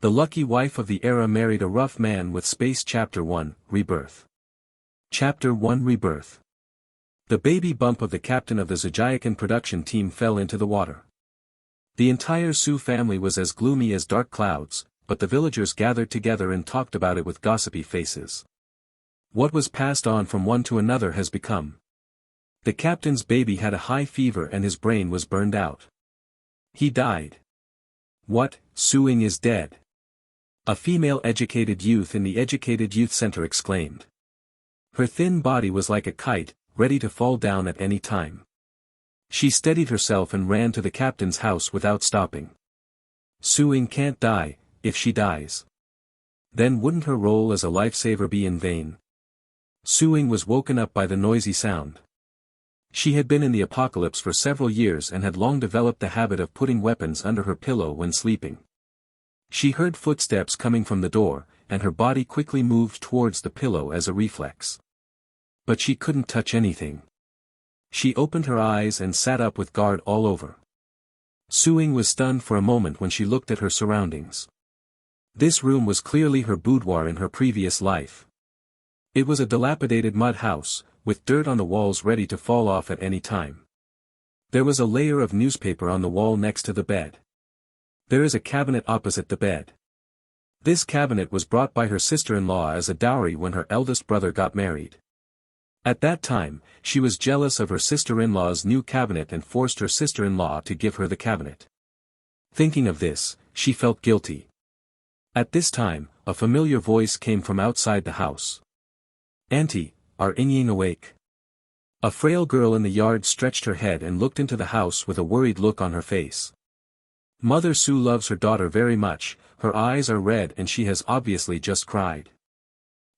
The lucky wife of the era married a rough man with space. Chapter 1, Rebirth. Chapter 1 Rebirth. The baby bump of the captain of the Zajayakan production team fell into the water. The entire Su family was as gloomy as dark clouds, but the villagers gathered together and talked about it with gossipy faces. What was passed on from one to another has become. The captain's baby had a high fever and his brain was burned out. He died. What, Suing is dead? A female educated youth in the Educated Youth Center exclaimed. Her thin body was like a kite, ready to fall down at any time. She steadied herself and ran to the captain's house without stopping. Suing can't die. If she dies, then wouldn't her role as a lifesaver be in vain? Suing was woken up by the noisy sound. She had been in the apocalypse for several years and had long developed the habit of putting weapons under her pillow when sleeping. She heard footsteps coming from the door, and her body quickly moved towards the pillow as a reflex. But she couldn't touch anything. She opened her eyes and sat up with guard all over. Suing was stunned for a moment when she looked at her surroundings. This room was clearly her boudoir in her previous life. It was a dilapidated mud house, with dirt on the walls ready to fall off at any time. There was a layer of newspaper on the wall next to the bed. There is a cabinet opposite the bed. This cabinet was brought by her sister-in-law as a dowry when her eldest brother got married. At that time, she was jealous of her sister-in-law's new cabinet and forced her sister-in-law to give her the cabinet. Thinking of this, she felt guilty. At this time, a familiar voice came from outside the house. Auntie, are Ying awake? A frail girl in the yard stretched her head and looked into the house with a worried look on her face. Mother Su loves her daughter very much, her eyes are red and she has obviously just cried.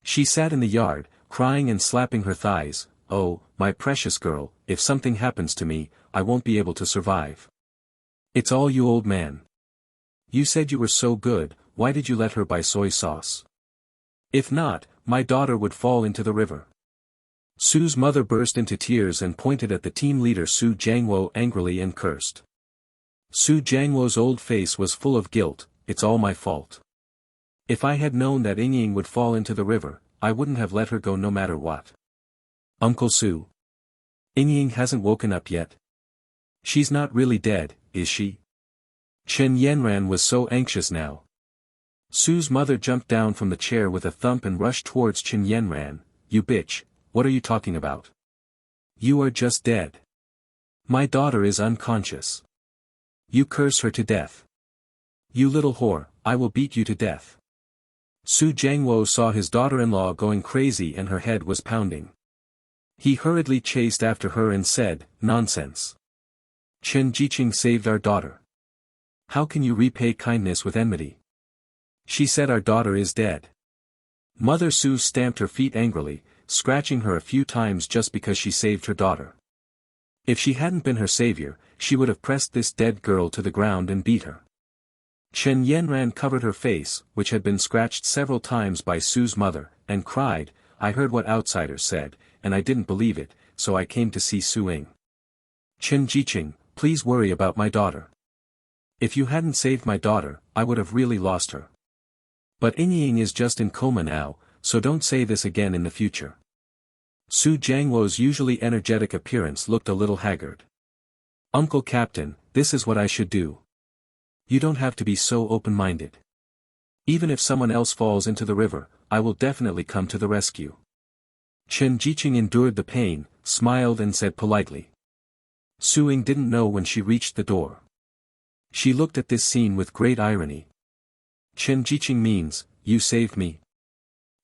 She sat in the yard, crying and slapping her thighs. Oh, my precious girl, if something happens to me, I won't be able to survive. It's all you, old man. You said you were so good, why did you let her buy soy sauce? If not, my daughter would fall into the river. Su's mother burst into tears and pointed at the team leader Su Jiangwo angrily and cursed. Su Jiangwo's old face was full of guilt. It's all my fault. If I had known that Ying would fall into the river, I wouldn't have let her go no matter what. Uncle Su. Ying hasn't woken up yet. She's not really dead, is she? Chen Yanran was so anxious now. Su's mother jumped down from the chair with a thump and rushed towards Chen Yanran. You bitch, what are you talking about? You are just dead. My daughter is unconscious. You curse her to death. You little whore, I will beat you to death. Su Jiangwo saw his daughter-in-law going crazy and her head was pounding. He hurriedly chased after her and said, Nonsense. Chen Jiqing saved our daughter. How can you repay kindness with enmity? She said our daughter is dead. Mother Su stamped her feet angrily, scratching her a few times just because she saved her daughter. If she hadn't been her savior, she would have pressed this dead girl to the ground and beat her. Chen Yanran covered her face, which had been scratched several times by Su's mother, and cried, I heard what outsiders said, and I didn't believe it, so I came to see Suing. Chen Jiqing, please worry about my daughter. If you hadn't saved my daughter, I would have really lost her. But Ying is just in coma now, so don't say this again in the future. Su Jiangwo's usually energetic appearance looked a little haggard. Uncle Captain, this is what I should do. You don't have to be so open-minded. Even if someone else falls into the river, I will definitely come to the rescue. Chen Jiqing endured the pain, smiled and said politely. Suing didn't know when she reached the door. She looked at this scene with great irony. Chen Jiqing means, you saved me.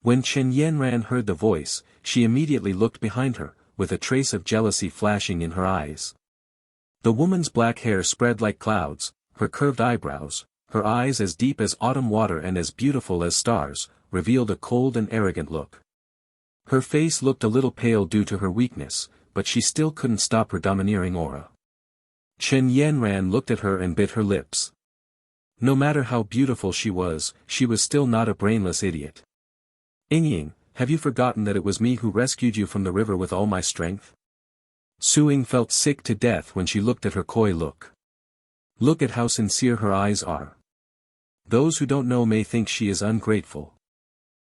When Chen Yanran heard the voice, she immediately looked behind her, with a trace of jealousy flashing in her eyes. The woman's black hair spread like clouds, her curved eyebrows, her eyes as deep as autumn water and as beautiful as stars, revealed a cold and arrogant look. Her face looked a little pale due to her weakness, but she still couldn't stop her domineering aura. Chen Yanran looked at her and bit her lips. No matter how beautiful she was still not a brainless idiot. Ying, have you forgotten that it was me who rescued you from the river with all my strength? Suing felt sick to death when she looked at her coy look. Look at how sincere her eyes are. Those who don't know may think she is ungrateful.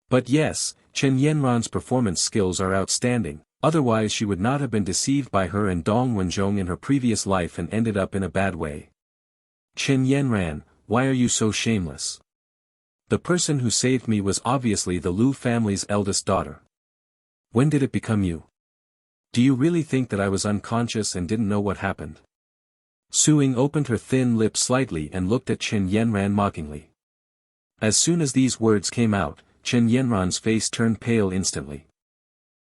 But yes, Chen Yanran's performance skills are outstanding, otherwise she would not have been deceived by her and Dong Wenjong in her previous life and ended up in a bad way. Chen Yanran, why are you so shameless? The person who saved me was obviously the Lu family's eldest daughter. When did it become you? Do you really think that I was unconscious and didn't know what happened? Su Ying opened her thin lips slightly and looked at Chen Yanran mockingly. As soon as these words came out, Chen Yanran's face turned pale instantly.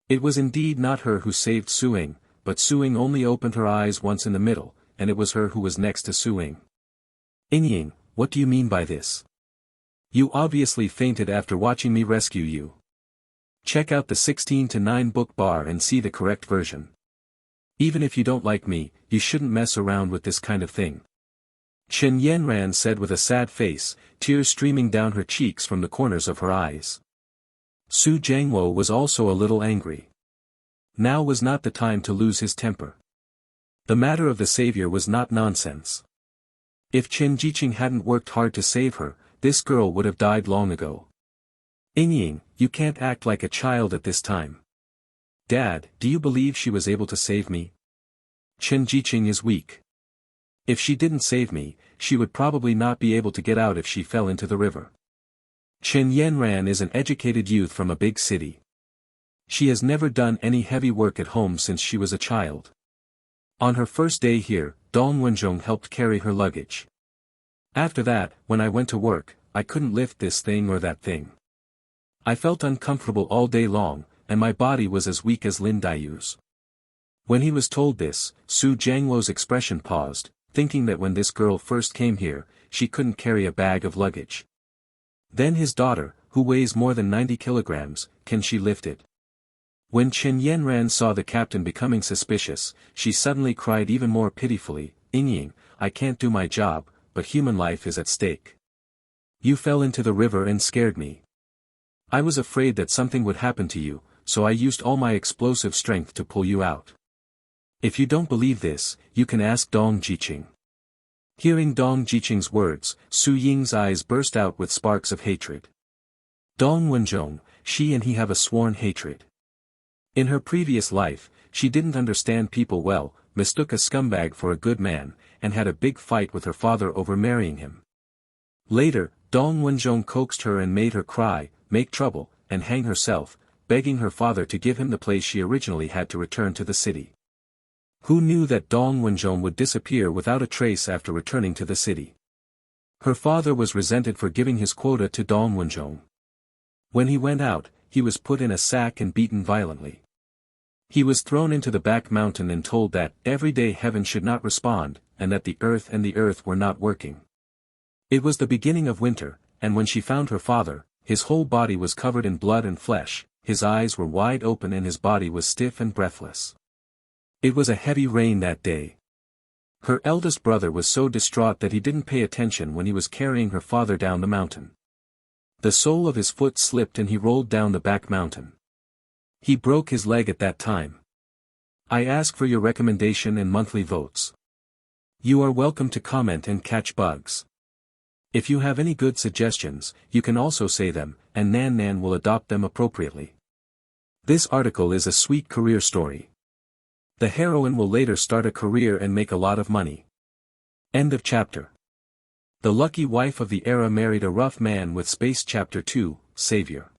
It was indeed not her who saved Su Ying, but Su Ying only opened her eyes once in the middle, and it was her who was next to Su Ying. Ying, what do you mean by this? You obviously fainted after watching me rescue you. Check out the 16:9 book bar and see the correct version. Even if you don't like me, you shouldn't mess around with this kind of thing. Chen Yanran said with a sad face, tears streaming down her cheeks from the corners of her eyes. Su Jiangwo was also a little angry. Now was not the time to lose his temper. The matter of the savior was not nonsense. If Chen Jiqing hadn't worked hard to save her, this girl would have died long ago. Ying, you can't act like a child at this time. Dad, do you believe she was able to save me? Chen Jiqing is weak. If she didn't save me, she would probably not be able to get out if she fell into the river. Chen Yanran is an educated youth from a big city. She has never done any heavy work at home since she was a child. On her first day here, Dong Wenjong helped carry her luggage. After that, when I went to work, I couldn't lift this thing or that thing. I felt uncomfortable all day long, and my body was as weak as Lin Daiyu's. When he was told this, Su Jiangwo's expression paused, thinking that when this girl first came here, she couldn't carry a bag of luggage. Then his daughter, who weighs more than 90 kilograms, can she lift it? When Chen Yanran saw the captain becoming suspicious, she suddenly cried even more pitifully, Ying, I can't do my job, but human life is at stake. You fell into the river and scared me. I was afraid that something would happen to you, so I used all my explosive strength to pull you out. If you don't believe this, you can ask Dong Jiqing. Hearing Dong Jiqing's words, Su Ying's eyes burst out with sparks of hatred. Dong Wenjong, she and he have a sworn hatred. In her previous life, she didn't understand people well, mistook a scumbag for a good man, and had a big fight with her father over marrying him. Later, Dong Wenjong coaxed her and made her cry, make trouble, and hang herself, begging her father to give him the place she originally had to return to the city. Who knew that Dong Wenjong would disappear without a trace after returning to the city? Her father was resented for giving his quota to Dong Wenjong. When he went out, he was put in a sack and beaten violently. He was thrown into the back mountain and told that every day heaven should not respond, and that the earth were not working. It was the beginning of winter, and when she found her father, his whole body was covered in blood and flesh, his eyes were wide open and his body was stiff and breathless. It was a heavy rain that day. Her eldest brother was so distraught that he didn't pay attention when he was carrying her father down the mountain. The sole of his foot slipped and he rolled down the back mountain. He broke his leg at that time. I ask for your recommendation and monthly votes. You are welcome to comment and catch bugs. If you have any good suggestions, you can also say them, and Nan Nan will adopt them appropriately. This article is a sweet career story. The heroine will later start a career and make a lot of money. End of chapter. The lucky wife of the era married a rough man with space. Chapter 2, Savior.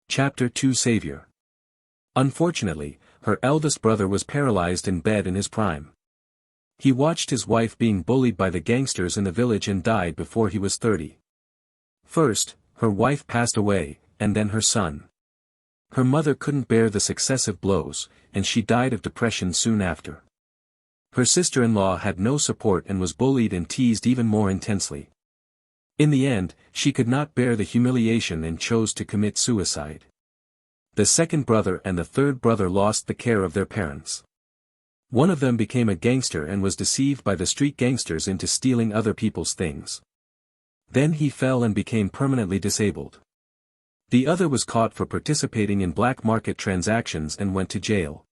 Chapter 2, Savior. Unfortunately, her eldest brother was paralyzed in bed in his prime. He watched his wife being bullied by the gangsters in the village and died before he was 30. First, her wife passed away, and then her son. Her mother couldn't bear the successive blows, and she died of depression soon after. Her sister-in-law had no support and was bullied and teased even more intensely. In the end, she could not bear the humiliation and chose to commit suicide. The second brother and the third brother lost the care of their parents. One of them became a gangster and was deceived by the street gangsters into stealing other people's things. Then he fell and became permanently disabled. The other was caught for participating in black market transactions and went to jail.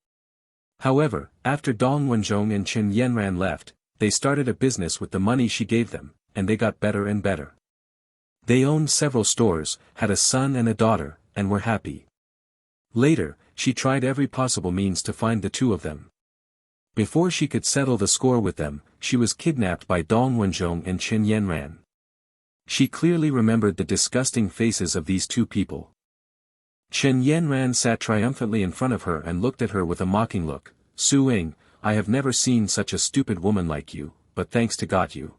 However, after Dong Wenjong and Chen Yanran left, they started a business with the money she gave them, and they got better and better. They owned several stores, had a son and a daughter, and were happy. Later, she tried every possible means to find the two of them. Before she could settle the score with them, she was kidnapped by Dong Wenjong and Chen Yanran. She clearly remembered the disgusting faces of these two people. Chen Yanran sat triumphantly in front of her and looked at her with a mocking look. "Su Ying, I have never seen such a stupid woman like you, but thanks to God you.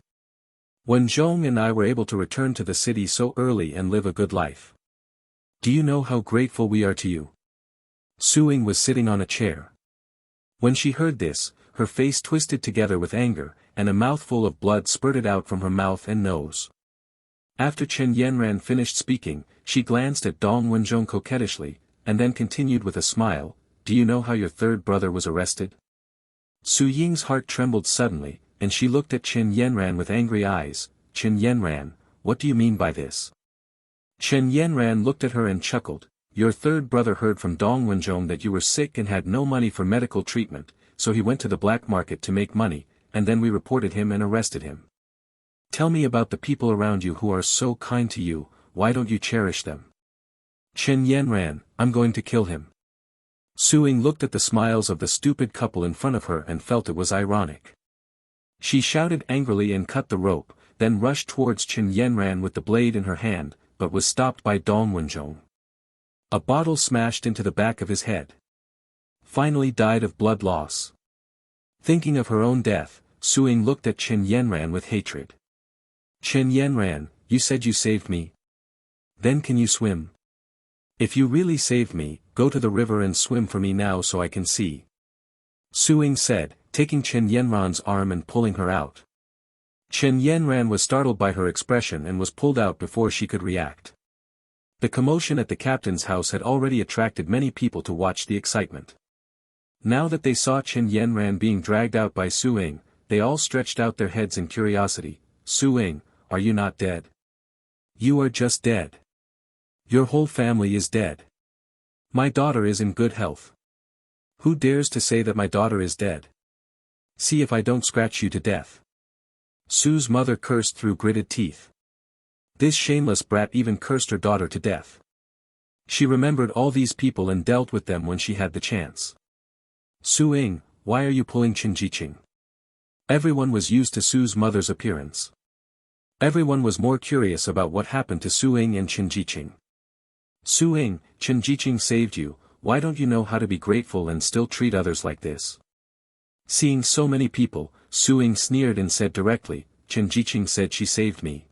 Wenjong and I were able to return to the city so early and live a good life. Do you know how grateful we are to you?" Su Ying was sitting on a chair. When she heard this, her face twisted together with anger, and a mouthful of blood spurted out from her mouth and nose. After Chen Yanran finished speaking, she glanced at Dong Wenjong coquettishly, and then continued with a smile, "Do you know how your third brother was arrested?" Su Ying's heart trembled suddenly, and she looked at Chen Yanran with angry eyes. "Chen Yanran, what do you mean by this?" Chen Yanran looked at her and chuckled. "Your third brother heard from Dong Wenjong that you were sick and had no money for medical treatment, so he went to the black market to make money, and then we reported him and arrested him. Tell me about the people around you who are so kind to you, why don't you cherish them?" Chen Yanran, "I'm going to kill him." Su Ying looked at the smiles of the stupid couple in front of her and felt it was ironic. She shouted angrily and cut the rope, then rushed towards Chen Yanran with the blade in her hand, but was stopped by Dong Wenjong. A bottle smashed into the back of his head. Finally died of blood loss. Thinking of her own death, Su Ying looked at Chen Yanran with hatred. "Chen Yanran, you said you saved me. Then can you swim? If you really saved me, go to the river and swim for me now so I can see," Su Ying said, taking Chen Yanran's arm and pulling her out. Chen Yanran was startled by her expression and was pulled out before she could react. The commotion at the captain's house had already attracted many people to watch the excitement. Now that they saw Chen Yanran being dragged out by Su Ying, they all stretched out their heads in curiosity. "Su Ying, are you not dead? You are just dead. Your whole family is dead. My daughter is in good health. Who dares to say that my daughter is dead? See if I don't scratch you to death." Su's mother cursed through gritted teeth. This shameless brat even cursed her daughter to death. She remembered all these people and dealt with them when she had the chance. "Su Ying, why are you pulling Chen Jiqing?" Everyone was used to Su's mother's appearance. Everyone was more curious about what happened to Su Ying and Chen Jiqing. "Su Ying, Chen Jiqing saved you, why don't you know how to be grateful and still treat others like this?" Seeing so many people, Su Ying sneered and said directly, "Chen Jiqing said she saved me.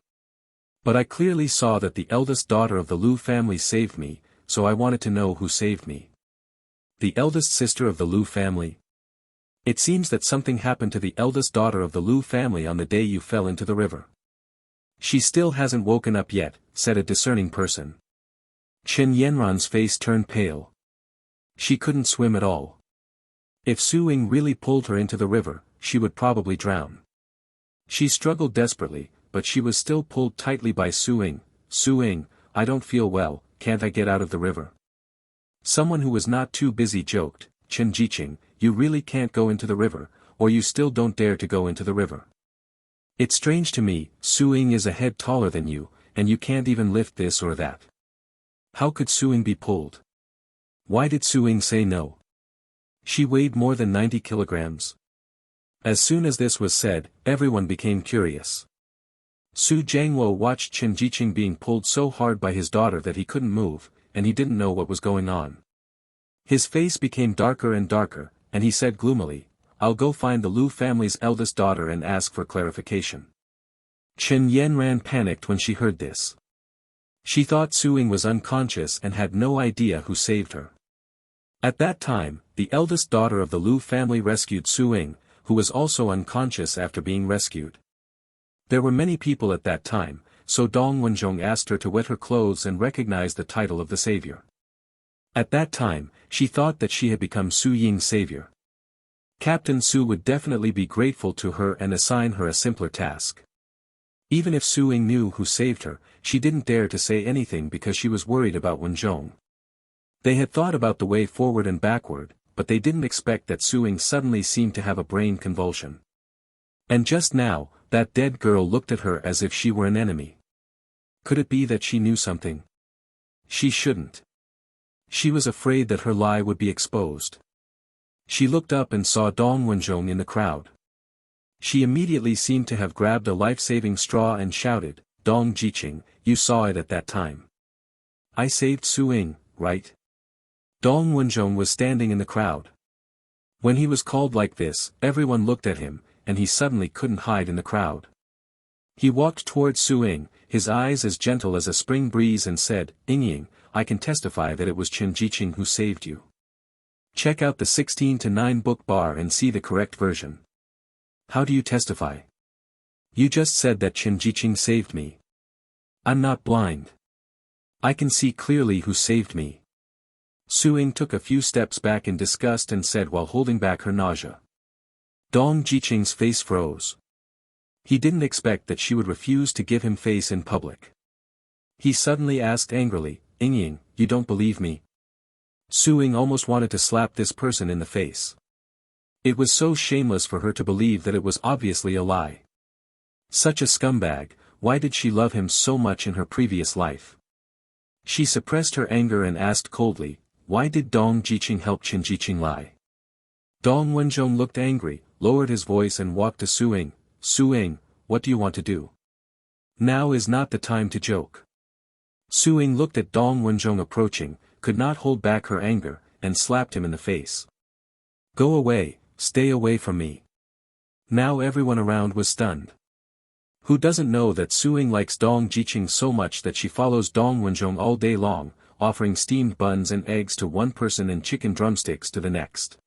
But I clearly saw that the eldest daughter of the Lu family saved me, so I wanted to know who saved me." The eldest sister of the Lu family? It seems that something happened to the eldest daughter of the Lu family on the day you fell into the river. "She still hasn't woken up yet," said a discerning person. Chen Yanran's face turned pale. She couldn't swim at all. If Su Ying really pulled her into the river, she would probably drown. She struggled desperately, but she was still pulled tightly by Su Ying. "Su Ying, I don't feel well, can't I get out of the river?" Someone who was not too busy joked, "Chen Jiqing, you really can't go into the river, or you still don't dare to go into the river. It's strange to me, Su Ying is a head taller than you, and you can't even lift this or that. How could Su Ying be pulled? Why did Su Ying say no? She weighed more than 90 kilograms. As soon as this was said, everyone became curious. Su Jiangwo watched Chen Jiqing being pulled so hard by his daughter that he couldn't move, and he didn't know what was going on. His face became darker and darker, and he said gloomily, "I'll go find the Lu family's eldest daughter and ask for clarification." Chen Yanran panicked when she heard this. She thought Su Ying was unconscious and had no idea who saved her. At that time, the eldest daughter of the Lu family rescued Su Ying, who was also unconscious after being rescued. There were many people at that time, so Dong Wenjong asked her to wet her clothes and recognize the title of the savior. At that time, she thought that she had become Su Ying's savior. Captain Su would definitely be grateful to her and assign her a simpler task. Even if Su Ying knew who saved her, she didn't dare to say anything because she was worried about Wenjong. They had thought about the way forward and backward, but they didn't expect that Su Ying suddenly seemed to have a brain convulsion. And just now, that dead girl looked at her as if she were an enemy. Could it be that she knew something? She shouldn't. She was afraid that her lie would be exposed. She looked up and saw Dong Wenjong in the crowd. She immediately seemed to have grabbed a life-saving straw and shouted, "Dong Jiqing, you saw it at that time. I saved Su Ying, right?" Dong Wenjong was standing in the crowd. When he was called like this, everyone looked at him, and he suddenly couldn't hide in the crowd. He walked towards Su Ying, his eyes as gentle as a spring breeze, and said, "Ying, I can testify that it was Chen Jiqing who saved you. Check out the 16:9 book bar and see the correct version." "How do you testify? You just said that Chen Jiqing saved me." "I'm not blind. I can see clearly who saved me." Su Ying took a few steps back in disgust and said while holding back her nausea. Dong Jiqing's face froze. He didn't expect that she would refuse to give him face in public. He suddenly asked angrily, "Ying, you don't believe me?" Su Ying almost wanted to slap this person in the face. It was so shameless for her to believe that it was obviously a lie. Such a scumbag, why did she love him so much in her previous life? She suppressed her anger and asked coldly, "Why did Dong Jiqing help Chen Jiqing lie?" Dong Wenjong looked angry, lowered his voice and walked to Su Ying. "Su Ying, what do you want to do? Now is not the time to joke." Su Ying looked at Dong Wenjong approaching, could not hold back her anger, and slapped him in the face. "Go away, stay away from me." Now everyone around was stunned. Who doesn't know that Su Ying likes Dong Jiqing so much that she follows Dong Wenjong all day long, offering steamed buns and eggs to one person and chicken drumsticks to the next.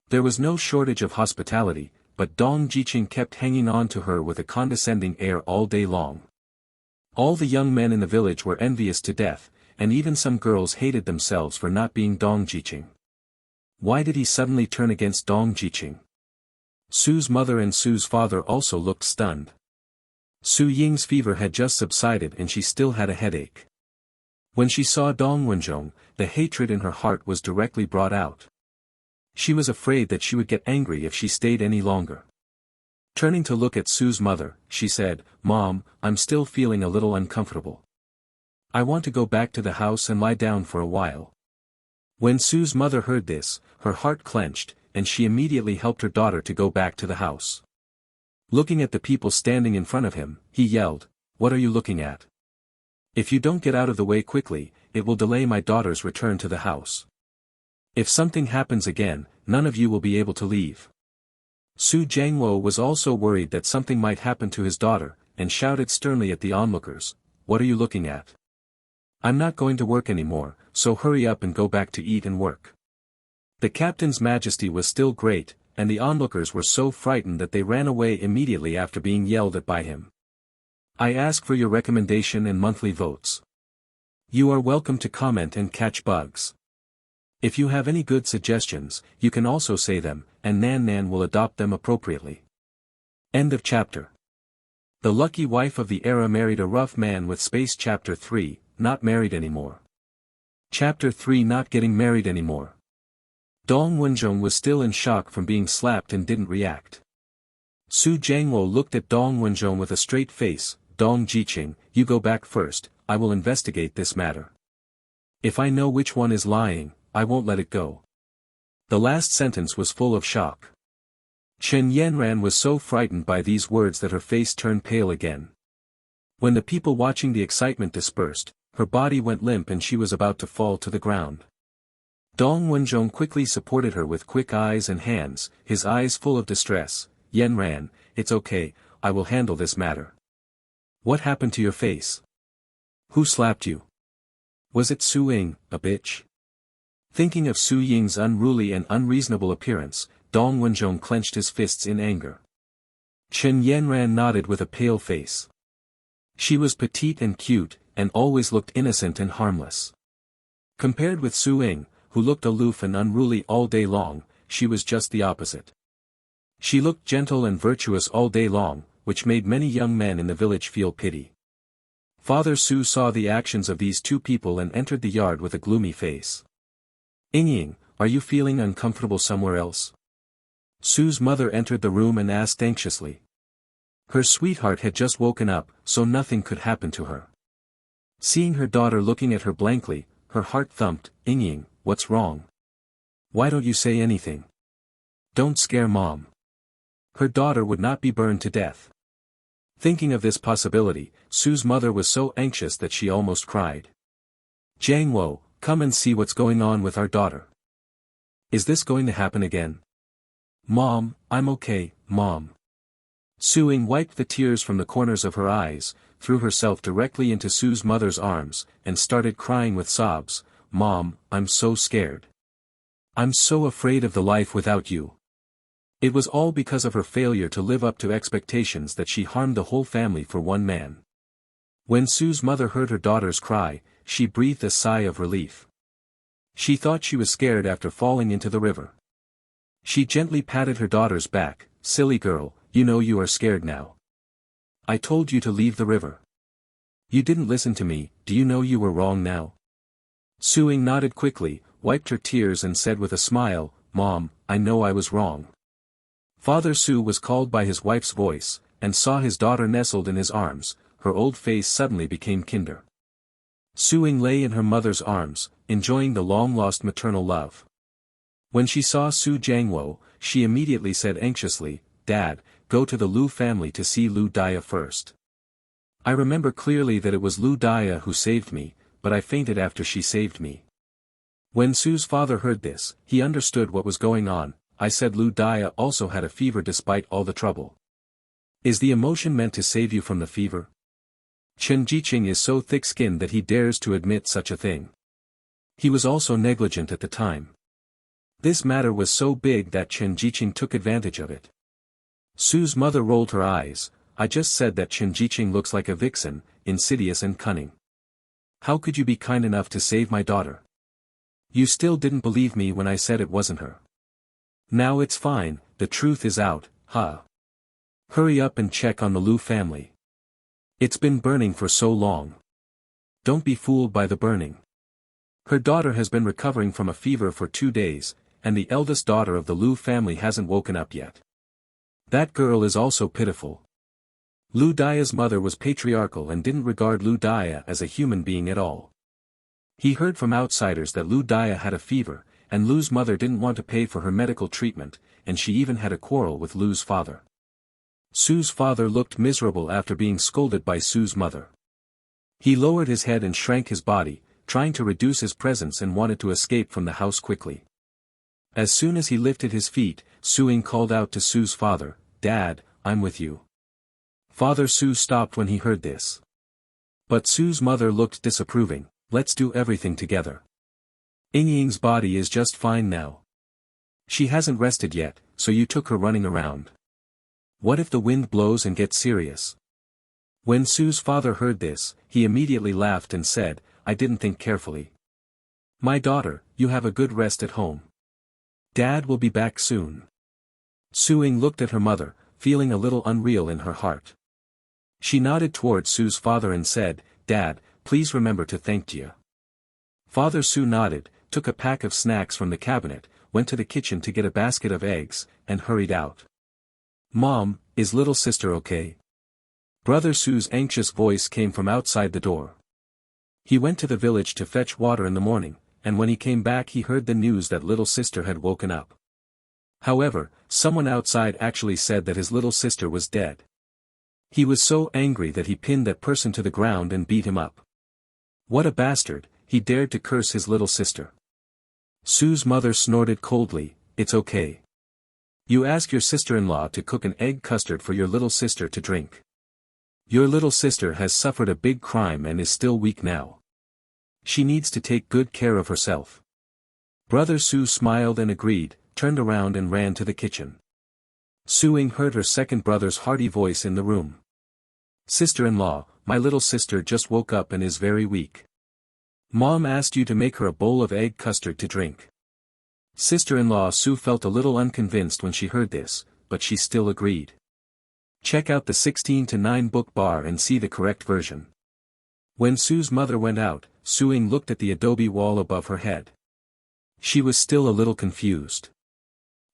There was no shortage of hospitality, but Dong Jiqing kept hanging on to her with a condescending air all day long. All the young men in the village were envious to death, and even some girls hated themselves for not being Dong Jiqing. Why did he suddenly turn against Dong Jiqing? Su's mother and Su's father also looked stunned. Su Ying's fever had just subsided and she still had a headache. When she saw Dong Wenjong, the hatred in her heart was directly brought out. She was afraid that she would get angry if she stayed any longer. Turning to look at Su's mother, she said, "Mom, I'm still feeling a little uncomfortable. I want to go back to the house and lie down for a while." When Su's mother heard this, her heart clenched, and she immediately helped her daughter to go back to the house. Looking at the people standing in front of him, he yelled, "What are you looking at? If you don't get out of the way quickly, it will delay my daughter's return to the house. If something happens again, none of you will be able to leave." Su Jiangwo was also worried that something might happen to his daughter, and shouted sternly at the onlookers, "What are you looking at? I'm not going to work anymore, so hurry up and go back to eat and work." The captain's majesty was still great, and the onlookers were so frightened that they ran away immediately after being yelled at by him. I ask for your recommendation and monthly votes. You are welcome to comment and catch bugs. If you have any good suggestions, you can also say them, and Nan Nan will adopt them appropriately. End of chapter. The lucky wife of the era married a rough man with space. Chapter 3, not married anymore. Chapter 3, not getting married anymore. Dong Wenjong was still in shock from being slapped and didn't react. Su Jiangwo looked at Dong Wenjong with a straight face. "Dong Jiqing, you go back first, I will investigate this matter. If I know which one is lying, I won't let it go." The last sentence was full of shock. Chen Yanran was so frightened by these words that her face turned pale again. When the people watching the excitement dispersed, her body went limp and she was about to fall to the ground. Dong Wenjong quickly supported her with quick eyes and hands, his eyes full of distress. "Yanran, it's okay, I will handle this matter. What happened to your face? Who slapped you? Was it Su Ying, a bitch?" Thinking of Su Ying's unruly and unreasonable appearance, Dong Wenjong clenched his fists in anger. Chen Yanran nodded with a pale face. She was petite and cute, and always looked innocent and harmless. Compared with Su Ying, who looked aloof and unruly all day long, she was just the opposite. She looked gentle and virtuous all day long, which made many young men in the village feel pity. Father Su saw the actions of these two people and entered the yard with a gloomy face. "Ying, are you feeling uncomfortable somewhere else?" Su's mother entered the room and asked anxiously. Her sweetheart had just woken up, so nothing could happen to her. Seeing her daughter looking at her blankly, her heart thumped. Ying, what's wrong? Why don't you say anything? Don't scare Mom. Her daughter would not be burned to death. Thinking of this possibility, Sue's mother was so anxious that she almost cried. Jiangwo, come and see what's going on with our daughter. Is this going to happen again? Mom, I'm okay, Mom. Sue wiped the tears from the corners of her eyes, threw herself directly into Sue's mother's arms, and started crying with sobs. Mom, I'm so scared. I'm so afraid of the life without you. It was all because of her failure to live up to expectations that she harmed the whole family for one man. When Sue's mother heard her daughter's cry, she breathed a sigh of relief. She thought she was scared after falling into the river. She gently patted her daughter's back. Silly girl, you know you are scared now. I told you to leave the river. You didn't listen to me. Do you know you were wrong now? Sue nodded quickly, wiped her tears and said with a smile, Mom, I know I was wrong. Father Sue was called by his wife's voice, and saw his daughter nestled in his arms. Her old face suddenly became kinder. Sue lay in her mother's arms, enjoying the long-lost maternal love. When she saw Su Jiangwo, she immediately said anxiously, Dad, go to the Lu family to see Lu Dia first. I remember clearly that it was Lu Dia who saved me, but I fainted after she saved me. When Sue's father heard this, he understood what was going on. I said Lu Dia also had a fever despite all the trouble. Is the emotion meant to save you from the fever? Chen Jiqing is so thick-skinned that he dares to admit such a thing. He was also negligent at the time. This matter was so big that Chen Jiqing took advantage of it. Sue's mother rolled her eyes. I just said that Chen Jiqing looks like a vixen, insidious and cunning. How could you be kind enough to save my daughter? You still didn't believe me when I said it wasn't her. Now it's fine, the truth is out, huh? Hurry up and check on the Lu family. It's been burning for so long. Don't be fooled by the burning. Her daughter has been recovering from a fever for 2 days, and the eldest daughter of the Lu family hasn't woken up yet. That girl is also pitiful. Lu Dia's mother was patriarchal and didn't regard Lu Dia as a human being at all. He heard from outsiders that Lu Dia had a fever, and Lu's mother didn't want to pay for her medical treatment, and she even had a quarrel with Lu's father. Sue's father looked miserable after being scolded by Sue's mother. He lowered his head and shrank his body, trying to reduce his presence and wanted to escape from the house quickly. As soon as he lifted his feet, Sue called out to Sue's father, Dad, I'm with you. Father Sue stopped when he heard this. But Sue's mother looked disapproving. Let's do everything together. Ying's body is just fine now. She hasn't rested yet, so you took her running around. What if the wind blows and gets serious? When Sue's father heard this, he immediately laughed and said, I didn't think carefully. My daughter, you have a good rest at home. Dad will be back soon. Sue looked at her mother, feeling a little unreal in her heart. She nodded towards Sue's father and said, Dad, please remember to thank Tia. Father Sue nodded, took a pack of snacks from the cabinet, went to the kitchen to get a basket of eggs, and hurried out. Mom, is little sister okay? Brother Sue's anxious voice came from outside the door. He went to the village to fetch water in the morning, and when he came back he heard the news that little sister had woken up. However, someone outside actually said that his little sister was dead. He was so angry that he pinned that person to the ground and beat him up. What a bastard, he dared to curse his little sister. Sue's mother snorted coldly, It's okay. You ask your sister-in-law to cook an egg custard for your little sister to drink. Your little sister has suffered a big crime and is still weak now. She needs to take good care of herself. Brother Sue smiled and agreed, turned around and ran to the kitchen. Sue heard her second brother's hearty voice in the room. Sister-in-law, my little sister just woke up and is very weak. Mom asked you to make her a bowl of egg custard to drink. Sister-in-law Sue felt a little unconvinced when she heard this, but she still agreed. Check out the 16:9 book bar and see the correct version. When Sue's mother went out, Sue looked at the adobe wall above her head. She was still a little confused.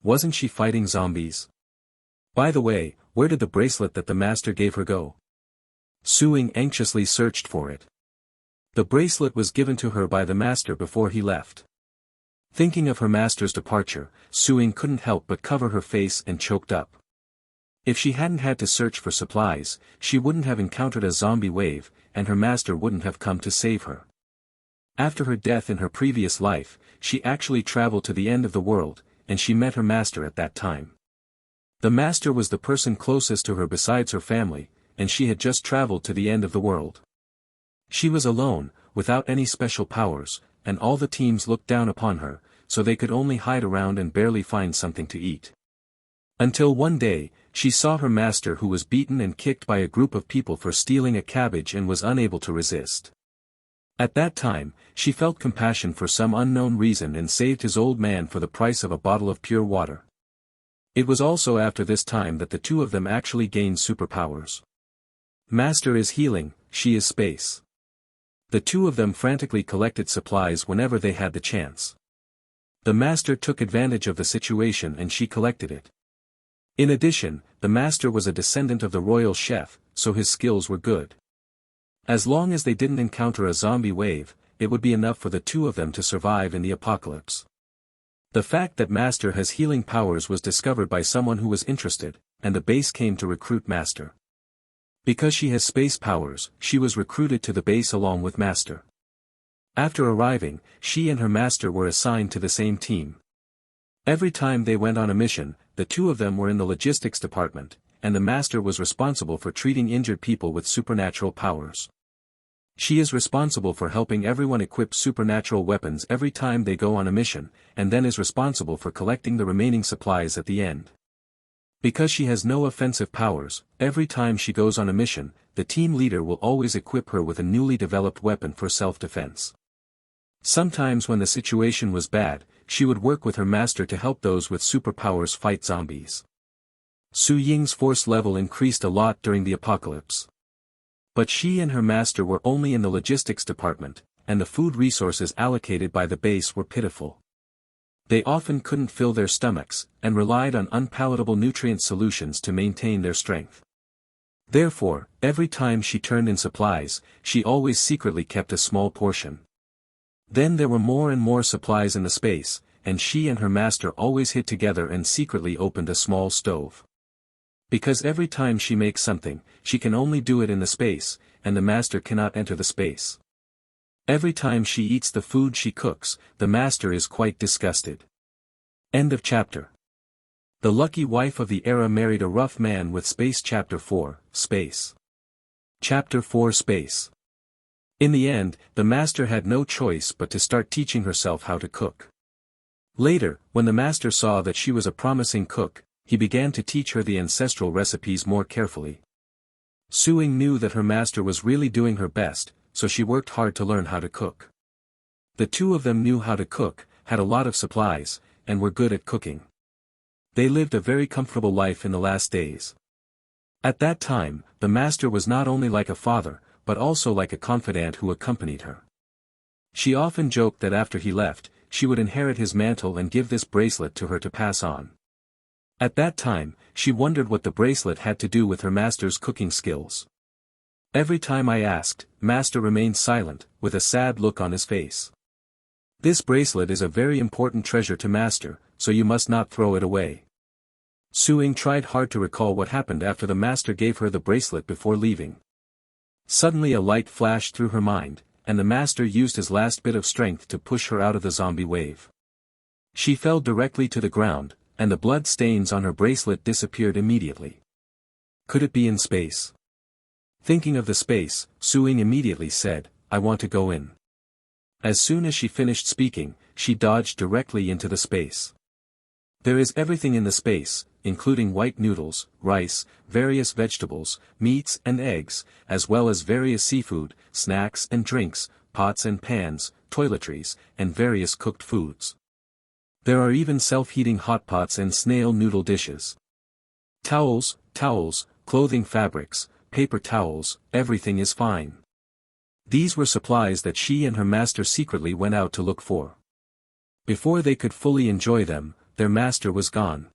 Wasn't she fighting zombies? By the way, where did the bracelet that the master gave her go? Sue anxiously searched for it. The bracelet was given to her by the master before he left. Thinking of her master's departure, Suing couldn't help but cover her face and choked up. If she hadn't had to search for supplies, she wouldn't have encountered a zombie wave, and her master wouldn't have come to save her. After her death in her previous life, she actually traveled to the end of the world, and she met her master at that time. The master was the person closest to her besides her family, and she had just traveled to the end of the world. She was alone, without any special powers, and all the teams looked down upon her, so they could only hide around and barely find something to eat. Until one day, she saw her master who was beaten and kicked by a group of people for stealing a cabbage and was unable to resist. At that time, she felt compassion for some unknown reason and saved his old man for the price of a bottle of pure water. It was also after this time that the two of them actually gained superpowers. Master is healing, she is space. The two of them frantically collected supplies whenever they had the chance. The master took advantage of the situation and she collected it. In addition, the master was a descendant of the royal chef, so his skills were good. As long as they didn't encounter a zombie wave, it would be enough for the two of them to survive in the apocalypse. The fact that Master has healing powers was discovered by someone who was interested, and the base came to recruit Master. Because she has space powers, she was recruited to the base along with Master. After arriving, she and her master were assigned to the same team. Every time they went on a mission, the two of them were in the logistics department, and the master was responsible for treating injured people with supernatural powers. She is responsible for helping everyone equip supernatural weapons every time they go on a mission, and then is responsible for collecting the remaining supplies at the end. Because she has no offensive powers, every time she goes on a mission, the team leader will always equip her with a newly developed weapon for self-defense. Sometimes when the situation was bad, she would work with her master to help those with superpowers fight zombies. Su Ying's force level increased a lot during the apocalypse. But she and her master were only in the logistics department, and the food resources allocated by the base were pitiful. They often couldn't fill their stomachs, and relied on unpalatable nutrient solutions to maintain their strength. Therefore, every time she turned in supplies, she always secretly kept a small portion. Then there were more and more supplies in the space, and she and her master always hid together and secretly opened a small stove. Because every time she makes something, she can only do it in the space, and the master cannot enter the space. Every time she eats the food she cooks, the master is quite disgusted. End of chapter. The lucky wife of the era married a rough man with space. Chapter 4, Space. Chapter 4, Space. In the end, the master had no choice but to start teaching herself how to cook. Later, when the master saw that she was a promising cook, he began to teach her the ancestral recipes more carefully. Suing knew that her master was really doing her best, so she worked hard to learn how to cook. The two of them knew how to cook, had a lot of supplies, and were good at cooking. They lived a very comfortable life in the last days. At that time, the master was not only like a father, but also like a confidant who accompanied her. She often joked that after he left, she would inherit his mantle and give this bracelet to her to pass on. At that time, she wondered what the bracelet had to do with her master's cooking skills. Every time I asked, Master remained silent, with a sad look on his face. This bracelet is a very important treasure to Master, so you must not throw it away. Suing tried hard to recall what happened after the master gave her the bracelet before leaving. Suddenly a light flashed through her mind, and the master used his last bit of strength to push her out of the zombie wave. She fell directly to the ground, and the blood stains on her bracelet disappeared immediately. Could it be in space? Thinking of the space, Suing immediately said, "I want to go in." As soon as she finished speaking, she dodged directly into the space. There is everything in the space, including white noodles, rice, various vegetables, meats and eggs, as well as various seafood, snacks and drinks, pots and pans, toiletries, and various cooked foods. There are even self-heating hot pots and snail noodle dishes. Towels, clothing fabrics, paper towels, everything is fine. These were supplies that she and her master secretly went out to look for. Before they could fully enjoy them, their master was gone.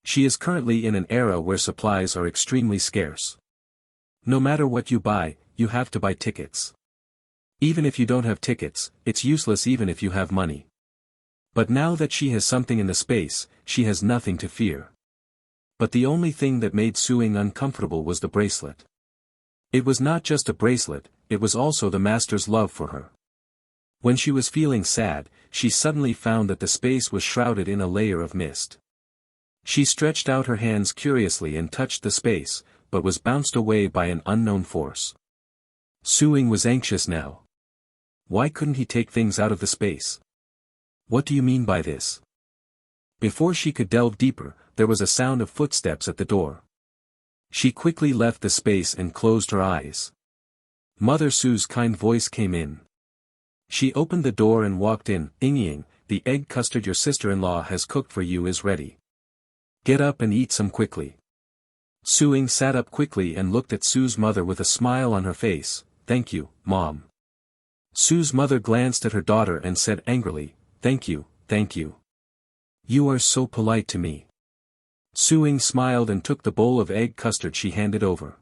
She is currently in an era where supplies are extremely scarce. No matter what you buy, you have to buy tickets. Even if you don't have tickets, it's useless even if you have money. But now that she has something in the space, she has nothing to fear. But the only thing that made Suing uncomfortable was the bracelet. It was not just a bracelet, it was also the master's love for her. When she was feeling sad, she suddenly found that the space was shrouded in a layer of mist. She stretched out her hands curiously and touched the space, but was bounced away by an unknown force. Suing was anxious now. Why couldn't he take things out of the space? What do you mean by this? Before she could delve deeper, there was a sound of footsteps at the door. She quickly left the space and closed her eyes. Mother Su's kind voice came in. She opened the door and walked in. Ying, the egg custard your sister-in-law has cooked for you is ready. Get up and eat some quickly. Suing sat up quickly and looked at Su's mother with a smile on her face. Thank you, Mom. Su's mother glanced at her daughter and said angrily, Thank you, thank you. You are so polite to me. Suing smiled and took the bowl of egg custard she handed over.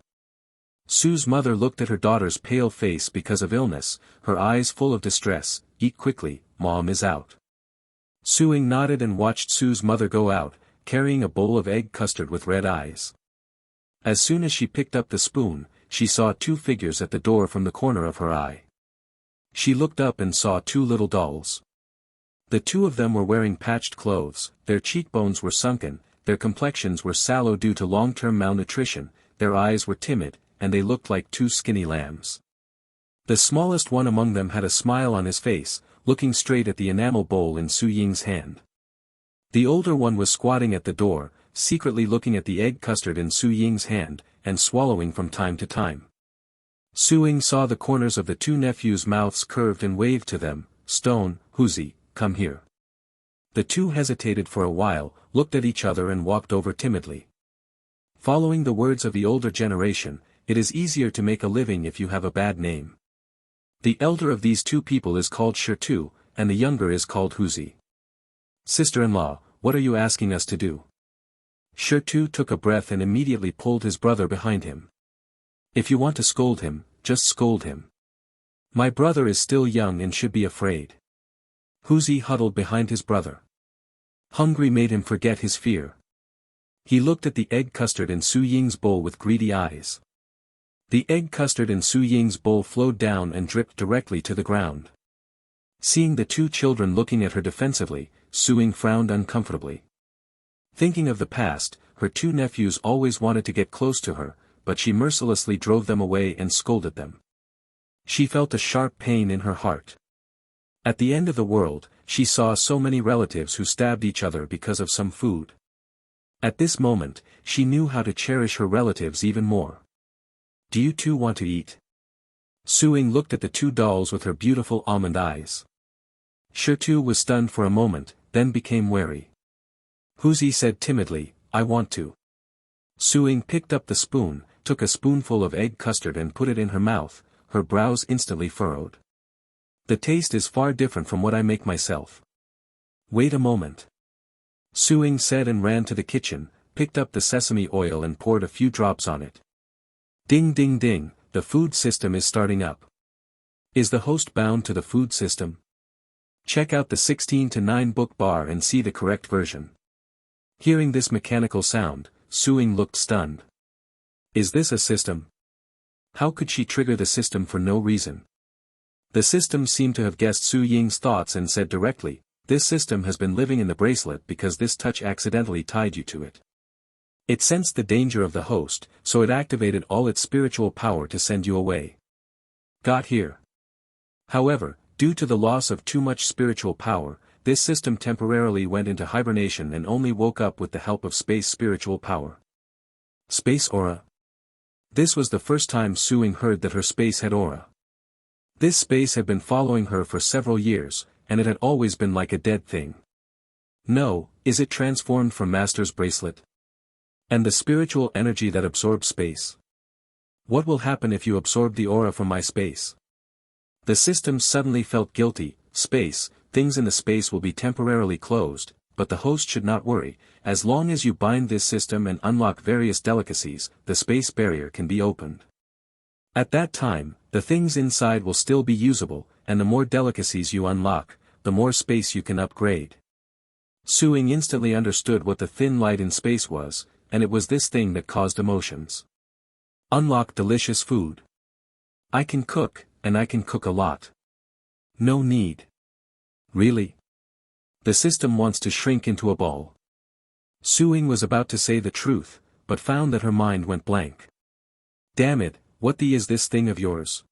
Su's mother looked at her daughter's pale face because of illness, her eyes full of distress. Eat quickly, Mom is out. Suing nodded and watched Su's mother go out, carrying a bowl of egg custard with red eyes. As soon as she picked up the spoon, she saw two figures at the door from the corner of her eye. She looked up and saw two little dolls. The two of them were wearing patched clothes, their cheekbones were sunken, their complexions were sallow due to long-term malnutrition, their eyes were timid, and they looked like two skinny lambs. The smallest one among them had a smile on his face, looking straight at the enamel bowl in Su Ying's hand. The older one was squatting at the door, secretly looking at the egg custard in Su Ying's hand, and swallowing from time to time. Su Ying saw the corners of the two nephews' mouths curved and waved to them. Stone, Huzi, come here. The two hesitated for a while, looked at each other and walked over timidly. Following the words of the older generation, it is easier to make a living if you have a bad name. The elder of these two people is called Shirtu, and the younger is called Huzi. Sister-in-law, what are you asking us to do? Shirtu took a breath and immediately pulled his brother behind him. If you want to scold him, just scold him. My brother is still young and should be afraid. Huzi huddled behind his brother. Hungry made him forget his fear. He looked at the egg custard in Su Ying's bowl with greedy eyes. The egg custard in Su Ying's bowl flowed down and dripped directly to the ground. Seeing the two children looking at her defensively, Su Ying frowned uncomfortably. Thinking of the past, her two nephews always wanted to get close to her, but she mercilessly drove them away and scolded them. She felt a sharp pain in her heart. At the end of the world, she saw so many relatives who stabbed each other because of some food. At this moment, she knew how to cherish her relatives even more. Do you two want to eat? Su Ying looked at the two dolls with her beautiful almond eyes. Shirtu was stunned for a moment, then became wary. Huzi said timidly, I want to. Su Ying picked up the spoon, took a spoonful of egg custard and put it in her mouth, her brows instantly furrowed. The taste is far different from what I make myself. Wait a moment. Su Ying said and ran to the kitchen, picked up the sesame oil and poured a few drops on it. Ding ding ding, the food system is starting up. Is the host bound to the food system? Check out the 16:9 book bar and see the correct version. Hearing this mechanical sound, Su Ying looked stunned. Is this a system? How could she trigger the system for no reason? The system seemed to have guessed Su Ying's thoughts and said directly, this system has been living in the bracelet because this touch accidentally tied you to it. It sensed the danger of the host, so it activated all its spiritual power to send you away. Got here. However, due to the loss of too much spiritual power, this system temporarily went into hibernation and only woke up with the help of space spiritual power. Space aura. This was the first time Su Ying heard that her space had aura. This space had been following her for several years, and it had always been like a dead thing. No, is it transformed from Master's bracelet? And the spiritual energy that absorbs space? What will happen if you absorb the aura from my space? The system suddenly felt guilty. Space, things in the space will be temporarily closed, but the host should not worry, as long as you bind this system and unlock various delicacies, the space barrier can be opened. At that time, the things inside will still be usable, and the more delicacies you unlock, the more space you can upgrade. Su-Ying instantly understood what the thin light in space was, and it was this thing that caused emotions. Unlock delicious food. I can cook, and I can cook a lot. No need. Really? The system wants to shrink into a ball. Su-Ying was about to say the truth, but found that her mind went blank. Damn it, what the is this thing of yours?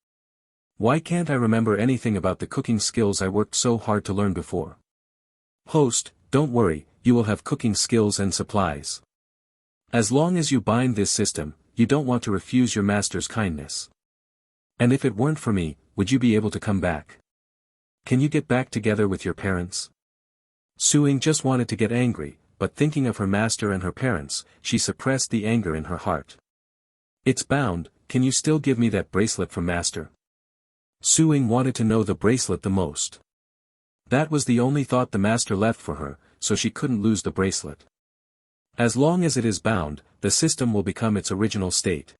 Why can't I remember anything about the cooking skills I worked so hard to learn before? Host, don't worry, you will have cooking skills and supplies. As long as you bind this system, you don't want to refuse your master's kindness. And if it weren't for me, would you be able to come back? Can you get back together with your parents? Su-Ying just wanted to get angry, but thinking of her master and her parents, she suppressed the anger in her heart. It's bound, can you still give me that bracelet from master? Su-Ying wanted to know the bracelet the most. That was the only thought the master left for her, so she couldn't lose the bracelet. As long as it is bound, the system will become its original state.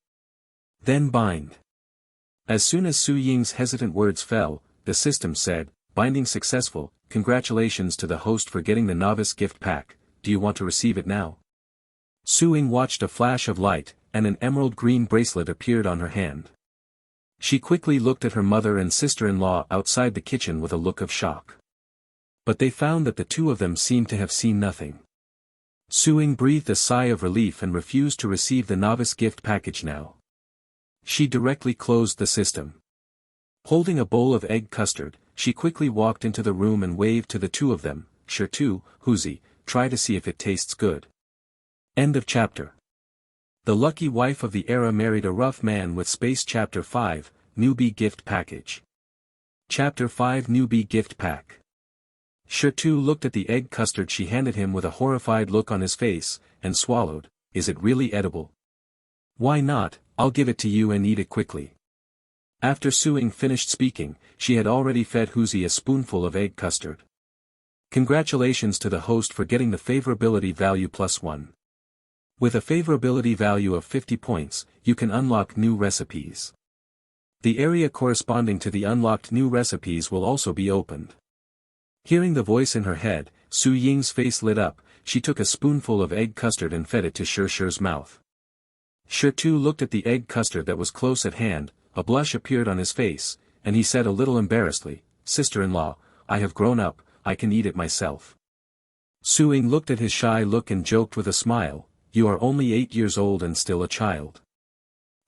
Then bind. As soon as Su-Ying's hesitant words fell, the system said, binding successful, congratulations to the host for getting the novice gift pack, do you want to receive it now? Su-Ying watched a flash of light, and an emerald green bracelet appeared on her hand. She quickly looked at her mother and sister-in-law outside the kitchen with a look of shock. But they found that the two of them seemed to have seen nothing. Su-Ying breathed a sigh of relief and refused to receive the novice gift package now. She directly closed the system. Holding a bowl of egg custard, she quickly walked into the room and waved to the two of them, "Sure to, Huzi, try to see if it tastes good." End of chapter. The lucky wife of the era married a rough man with space. Chapter 5, Newbie Gift Package. Chapter 5 Newbie Gift Pack. Shertu looked at the egg custard she handed him with a horrified look on his face, and swallowed. Is it really edible? Why not, I'll give it to you and eat it quickly. After Su-Ying finished speaking, she had already fed Huzi a spoonful of egg custard. Congratulations to the host for getting the favorability value +1. With a favorability value of 50 points, you can unlock new recipes. The area corresponding to the unlocked new recipes will also be opened. Hearing the voice in her head, Su-Ying's face lit up. She took a spoonful of egg custard and fed it to Shertu's mouth. Shertu looked at the egg custard that was close at hand, a blush appeared on his face, and he said a little embarrassedly, "Sister-in-law, I have grown up, I can eat it myself." Su-Ying looked at his shy look and joked with a smile, "You are only 8 years old and still a child.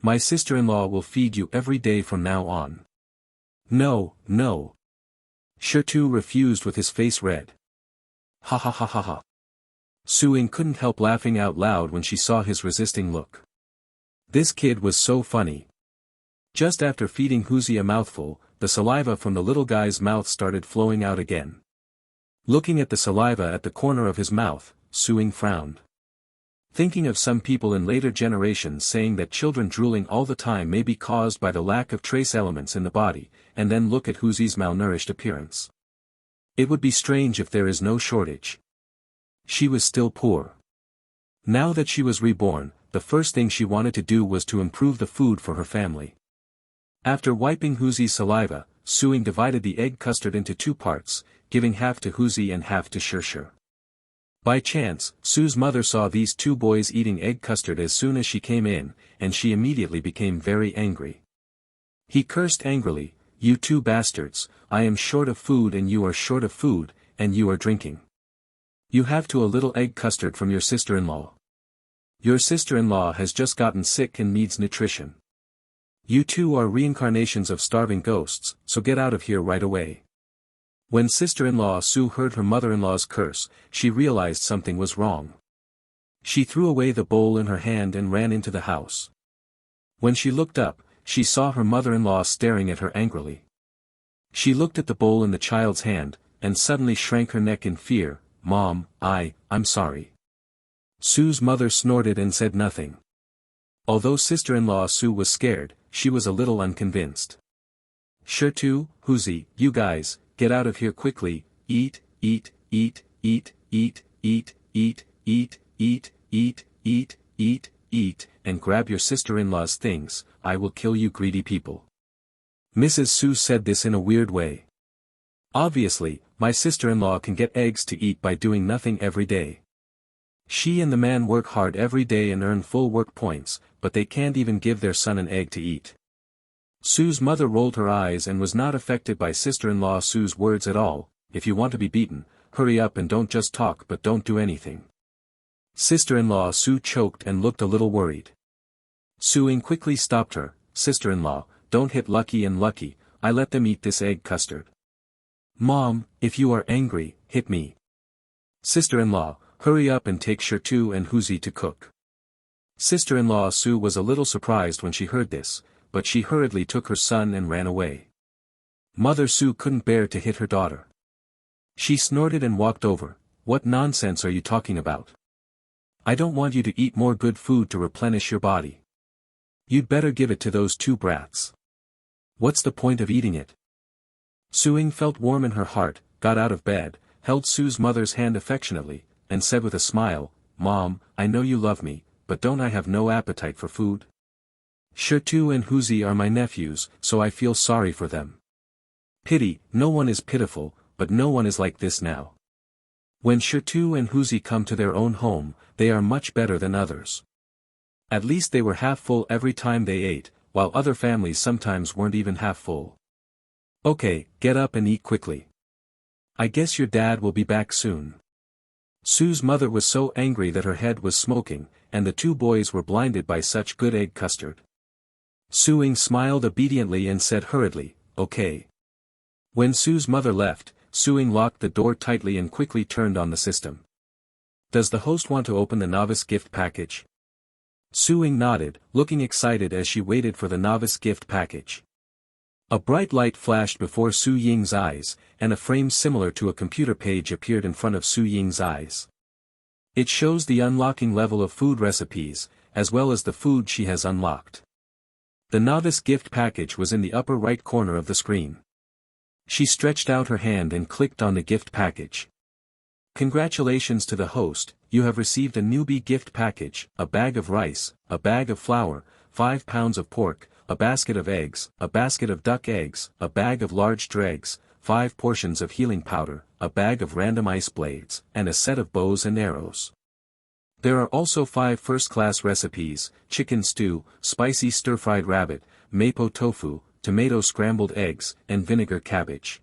My sister-in-law will feed you every day from now on." "No, no." Shertu refused with his face red. "Ha ha ha ha ha." Su-Ying couldn't help laughing out loud when she saw his resisting look. This kid was so funny. Just after feeding Huzi a mouthful, the saliva from the little guy's mouth started flowing out again. Looking at the saliva at the corner of his mouth, Su-Ying frowned. Thinking of some people in later generations saying that children drooling all the time may be caused by the lack of trace elements in the body, and then look at Huzi's malnourished appearance. It would be strange if there is no shortage. She was still poor. Now that she was reborn, the first thing she wanted to do was to improve the food for her family. After wiping Huzi's saliva, Su-Ying divided the egg custard into 2 parts, giving half to Huzi and half to Shertu. By chance, Su's mother saw these 2 boys eating egg custard as soon as she came in, and she immediately became very angry. He cursed angrily, "You 2 bastards, I am short of food and you are short of food, and you are drinking. You have a little egg custard from your sister-in-law. Your sister-in-law has just gotten sick and needs nutrition. You 2 are reincarnations of starving ghosts, so get out of here right away." When sister-in-law Su heard her mother-in-law's curse, she realized something was wrong. She threw away the bowl in her hand and ran into the house. When she looked up, she saw her mother-in-law staring at her angrily. She looked at the bowl in the child's hand, and suddenly shrank her neck in fear. "Mom, I'm sorry." Su's mother snorted and said nothing. Although sister-in-law Su was scared, she was a little unconvinced. "Shertu, Huzi, you guys, get out of here quickly, eat, eat, eat, eat, eat, eat, eat, eat, eat, eat, eat, eat, eat, and grab your sister-in-law's things, I will kill you greedy people. Mrs. Sue said this in a weird way. Obviously, my sister-in-law can get eggs to eat by doing nothing every day. She and the man work hard every day and earn full work points, but they can't even give their son an egg to eat. Sue's mother rolled her eyes and was not affected by sister-in-law Sue's words at all. If you want to be beaten, hurry up and don't just talk but don't do anything. Sister-in-law Sue choked and looked a little worried. Suing quickly stopped her. Sister-in-law, don't hit Lucky and Lucky, I let them eat this egg custard. Mom, if you are angry, hit me. Sister-in-law, hurry up and take Shertu and Huzi to cook. Sister-in-law Sue was a little surprised when she heard this, but she hurriedly took her son and ran away. Mother Sue couldn't bear to hit her daughter. She snorted and walked over. What nonsense are you talking about? I don't want you to eat more good food to replenish your body. You'd better give it to those two brats. What's the point of eating it? Suing felt warm in her heart, got out of bed, held Sue's mother's hand affectionately, and said with a smile, Mom, I know you love me, but don't I have no appetite for food? Shertu and Huzi are my nephews, so I feel sorry for them. Pity, no one is pitiful, but no one is like this now. When Shertu and Huzi come to their own home, they are much better than others. At least they were half full every time they ate, while other families sometimes weren't even half full. Okay, get up and eat quickly. I guess your dad will be back soon. Sue's mother was so angry that her head was smoking, and the two boys were blinded by such good egg custard. Suing smiled obediently and said hurriedly, okay. When Sue's mother left, Suing locked the door tightly and quickly turned on the system. Does the host want to open the novice gift package? Suing nodded, looking excited as she waited for the novice gift package. A bright light flashed before Su Ying's eyes, and a frame similar to a computer page appeared in front of Su Ying's eyes. It shows the unlocking level of food recipes, as well as the food she has unlocked. The novice gift package was in the upper right corner of the screen. She stretched out her hand and clicked on the gift package. Congratulations to the host, you have received a newbie gift package, a bag of rice, a bag of flour, 5 pounds of pork, a basket of eggs, a basket of duck eggs, a bag of large dregs, 5 portions of healing powder, a bag of random ice blades, and a set of bows and arrows. There are also 5 first-class recipes: chicken stew, spicy stir-fried rabbit, mapo tofu, tomato scrambled eggs, and vinegar cabbage.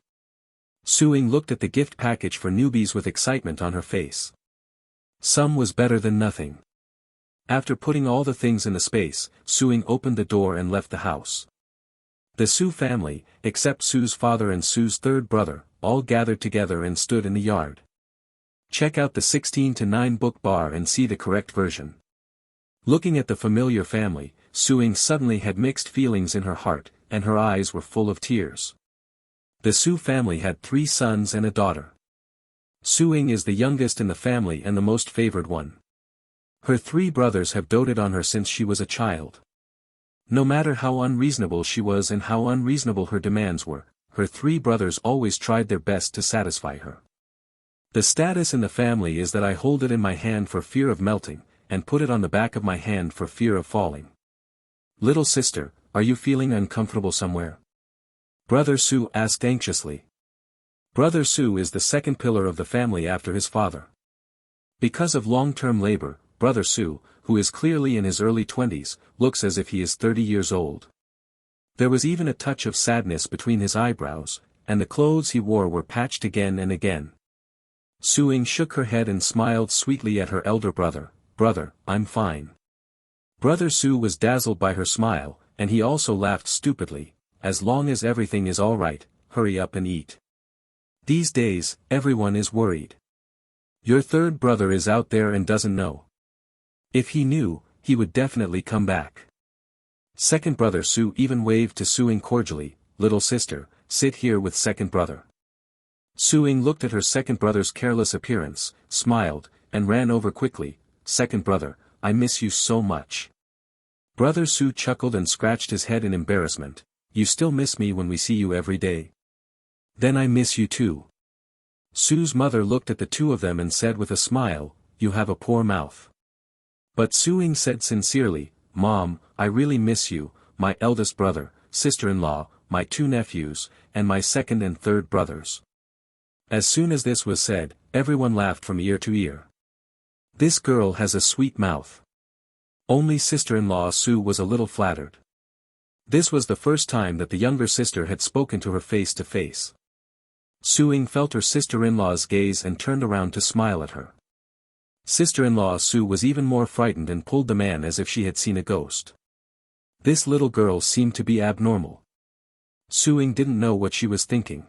Suing looked at the gift package for newbies with excitement on her face. Some was better than nothing. After putting all the things in the space, Suing opened the door and left the house. The Su family, except Su's father and Su's third brother, all gathered together and stood in the yard. Check out the 16:9 book bar and see the correct version. Looking at the familiar family, Suing suddenly had mixed feelings in her heart, and her eyes were full of tears. The Su family had 3 sons and a daughter. Suing is the youngest in the family and the most favored one. Her 3 brothers have doted on her since she was a child. No matter how unreasonable she was and how unreasonable her demands were, her 3 brothers always tried their best to satisfy her. The status in the family is that I hold it in my hand for fear of melting, and put it on the back of my hand for fear of falling. Little sister, are you feeling uncomfortable somewhere? Brother Su asked anxiously. Brother Su is the second pillar of the family after his father. Because of long-term labor, Brother Su, who is clearly in his early 20s, looks as if he is 30 years old. There was even a touch of sadness between his eyebrows, and the clothes he wore were patched again and again. Suing shook her head and smiled sweetly at her elder brother. Brother, I'm fine. Brother Su was dazzled by her smile, and he also laughed stupidly. As long as everything is all right, hurry up and eat. These days, everyone is worried. Your third brother is out there and doesn't know. If he knew, he would definitely come back. Second brother Su even waved to Suing cordially. Little sister, sit here with second brother. Suing looked at her second brother's careless appearance, smiled, and ran over quickly. Second brother, I miss you so much. Brother Su chuckled and scratched his head in embarrassment. You still miss me when we see you every day. Then I miss you too. Su's mother looked at the two of them and said with a smile, you have a poor mouth. But Suing said sincerely, "Mom, I really miss you, my eldest brother, sister-in-law, my two nephews, and my second and third brothers." As soon as this was said, everyone laughed from ear to ear. "This girl has a sweet mouth." Only sister-in-law Su was a little flattered. This was the first time that the younger sister had spoken to her face to face. Suing felt her sister-in-law's gaze and turned around to smile at her. Sister-in-law Su was even more frightened and pulled the man as if she had seen a ghost. This little girl seemed to be abnormal. Suing didn't know what she was thinking.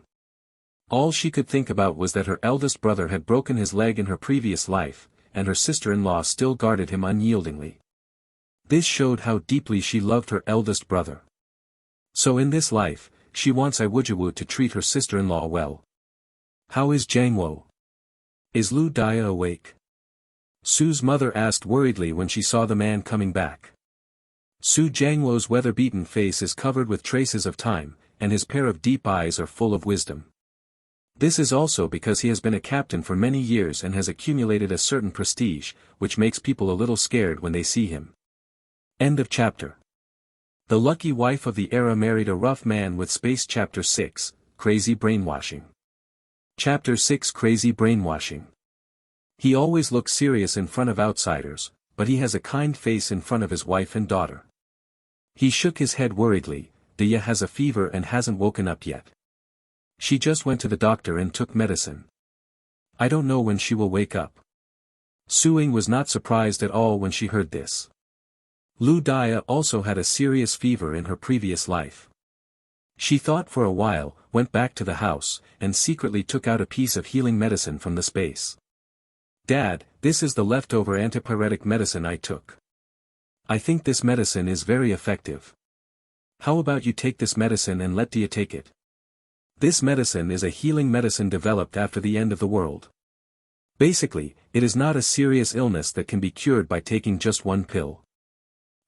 All she could think about was that her eldest brother had broken his leg in her previous life, and her sister-in-law still guarded him unyieldingly. This showed how deeply she loved her eldest brother. So in this life, she wants Iwujiwu to treat her sister-in-law well. "How is Jangwo? Is Lu Dia awake?" Su's mother asked worriedly when she saw the man coming back. Su Jangwo's weather-beaten face is covered with traces of time, and his pair of deep eyes are full of wisdom. This is also because he has been a captain for many years and has accumulated a certain prestige, which makes people a little scared when they see him. End of chapter. The lucky wife of the era married a rough man with space. Chapter 6, Crazy Brainwashing. Chapter 6, Crazy Brainwashing. He always looks serious in front of outsiders, but he has a kind face in front of his wife and daughter. He shook his head worriedly. "Dia has a fever and hasn't woken up yet. She just went to the doctor and took medicine. I don't know when she will wake up." Suing was not surprised at all when she heard this. Lu Dia also had a serious fever in her previous life. She thought for a while, went back to the house, and secretly took out a piece of healing medicine from the space. "Dad, this is the leftover antipyretic medicine I took. I think this medicine is very effective. How about you take this medicine and let Dia take it? This medicine is a healing medicine developed after the end of the world. Basically, it is not a serious illness that can be cured by taking just one pill."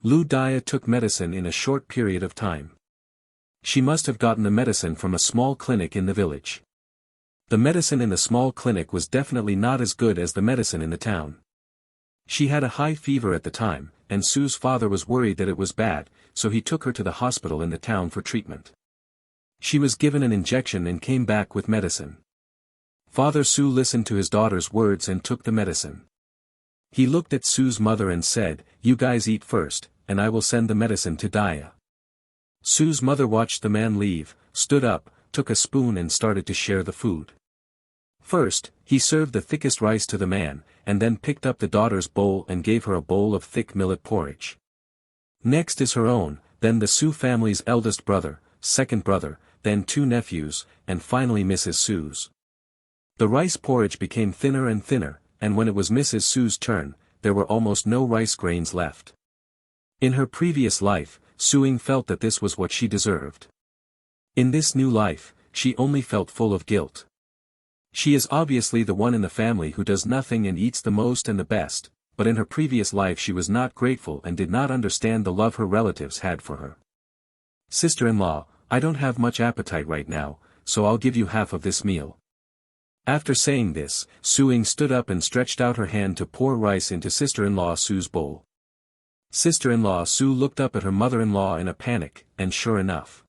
Lu Dia took medicine in a short period of time. She must have gotten the medicine from a small clinic in the village. The medicine in the small clinic was definitely not as good as the medicine in the town. She had a high fever at the time, and Su's father was worried that it was bad, so he took her to the hospital in the town for treatment. She was given an injection and came back with medicine. Father Su listened to his daughter's words and took the medicine. He looked at Su's mother and said, "You guys eat first, and I will send the medicine to Dia." Su's mother watched the man leave, stood up, took a spoon and started to share the food. First, he served the thickest rice to the man, and then picked up the daughter's bowl and gave her a bowl of thick millet porridge. Next is her own, then the Su family's eldest brother, second brother, then two nephews, and finally Mrs. Su's. The rice porridge became thinner and thinner, and when it was Mrs. Su's turn, there were almost no rice grains left. In her previous life, Suing felt that this was what she deserved. In this new life, she only felt full of guilt. She is obviously the one in the family who does nothing and eats the most and the best, but in her previous life she was not grateful and did not understand the love her relatives had for her. "Sister-in-law, I don't have much appetite right now, so I'll give you half of this meal." After saying this, Suing stood up and stretched out her hand to pour rice into sister-in-law Su's bowl. Sister-in-law Su looked up at her mother-in-law in a panic, and sure enough.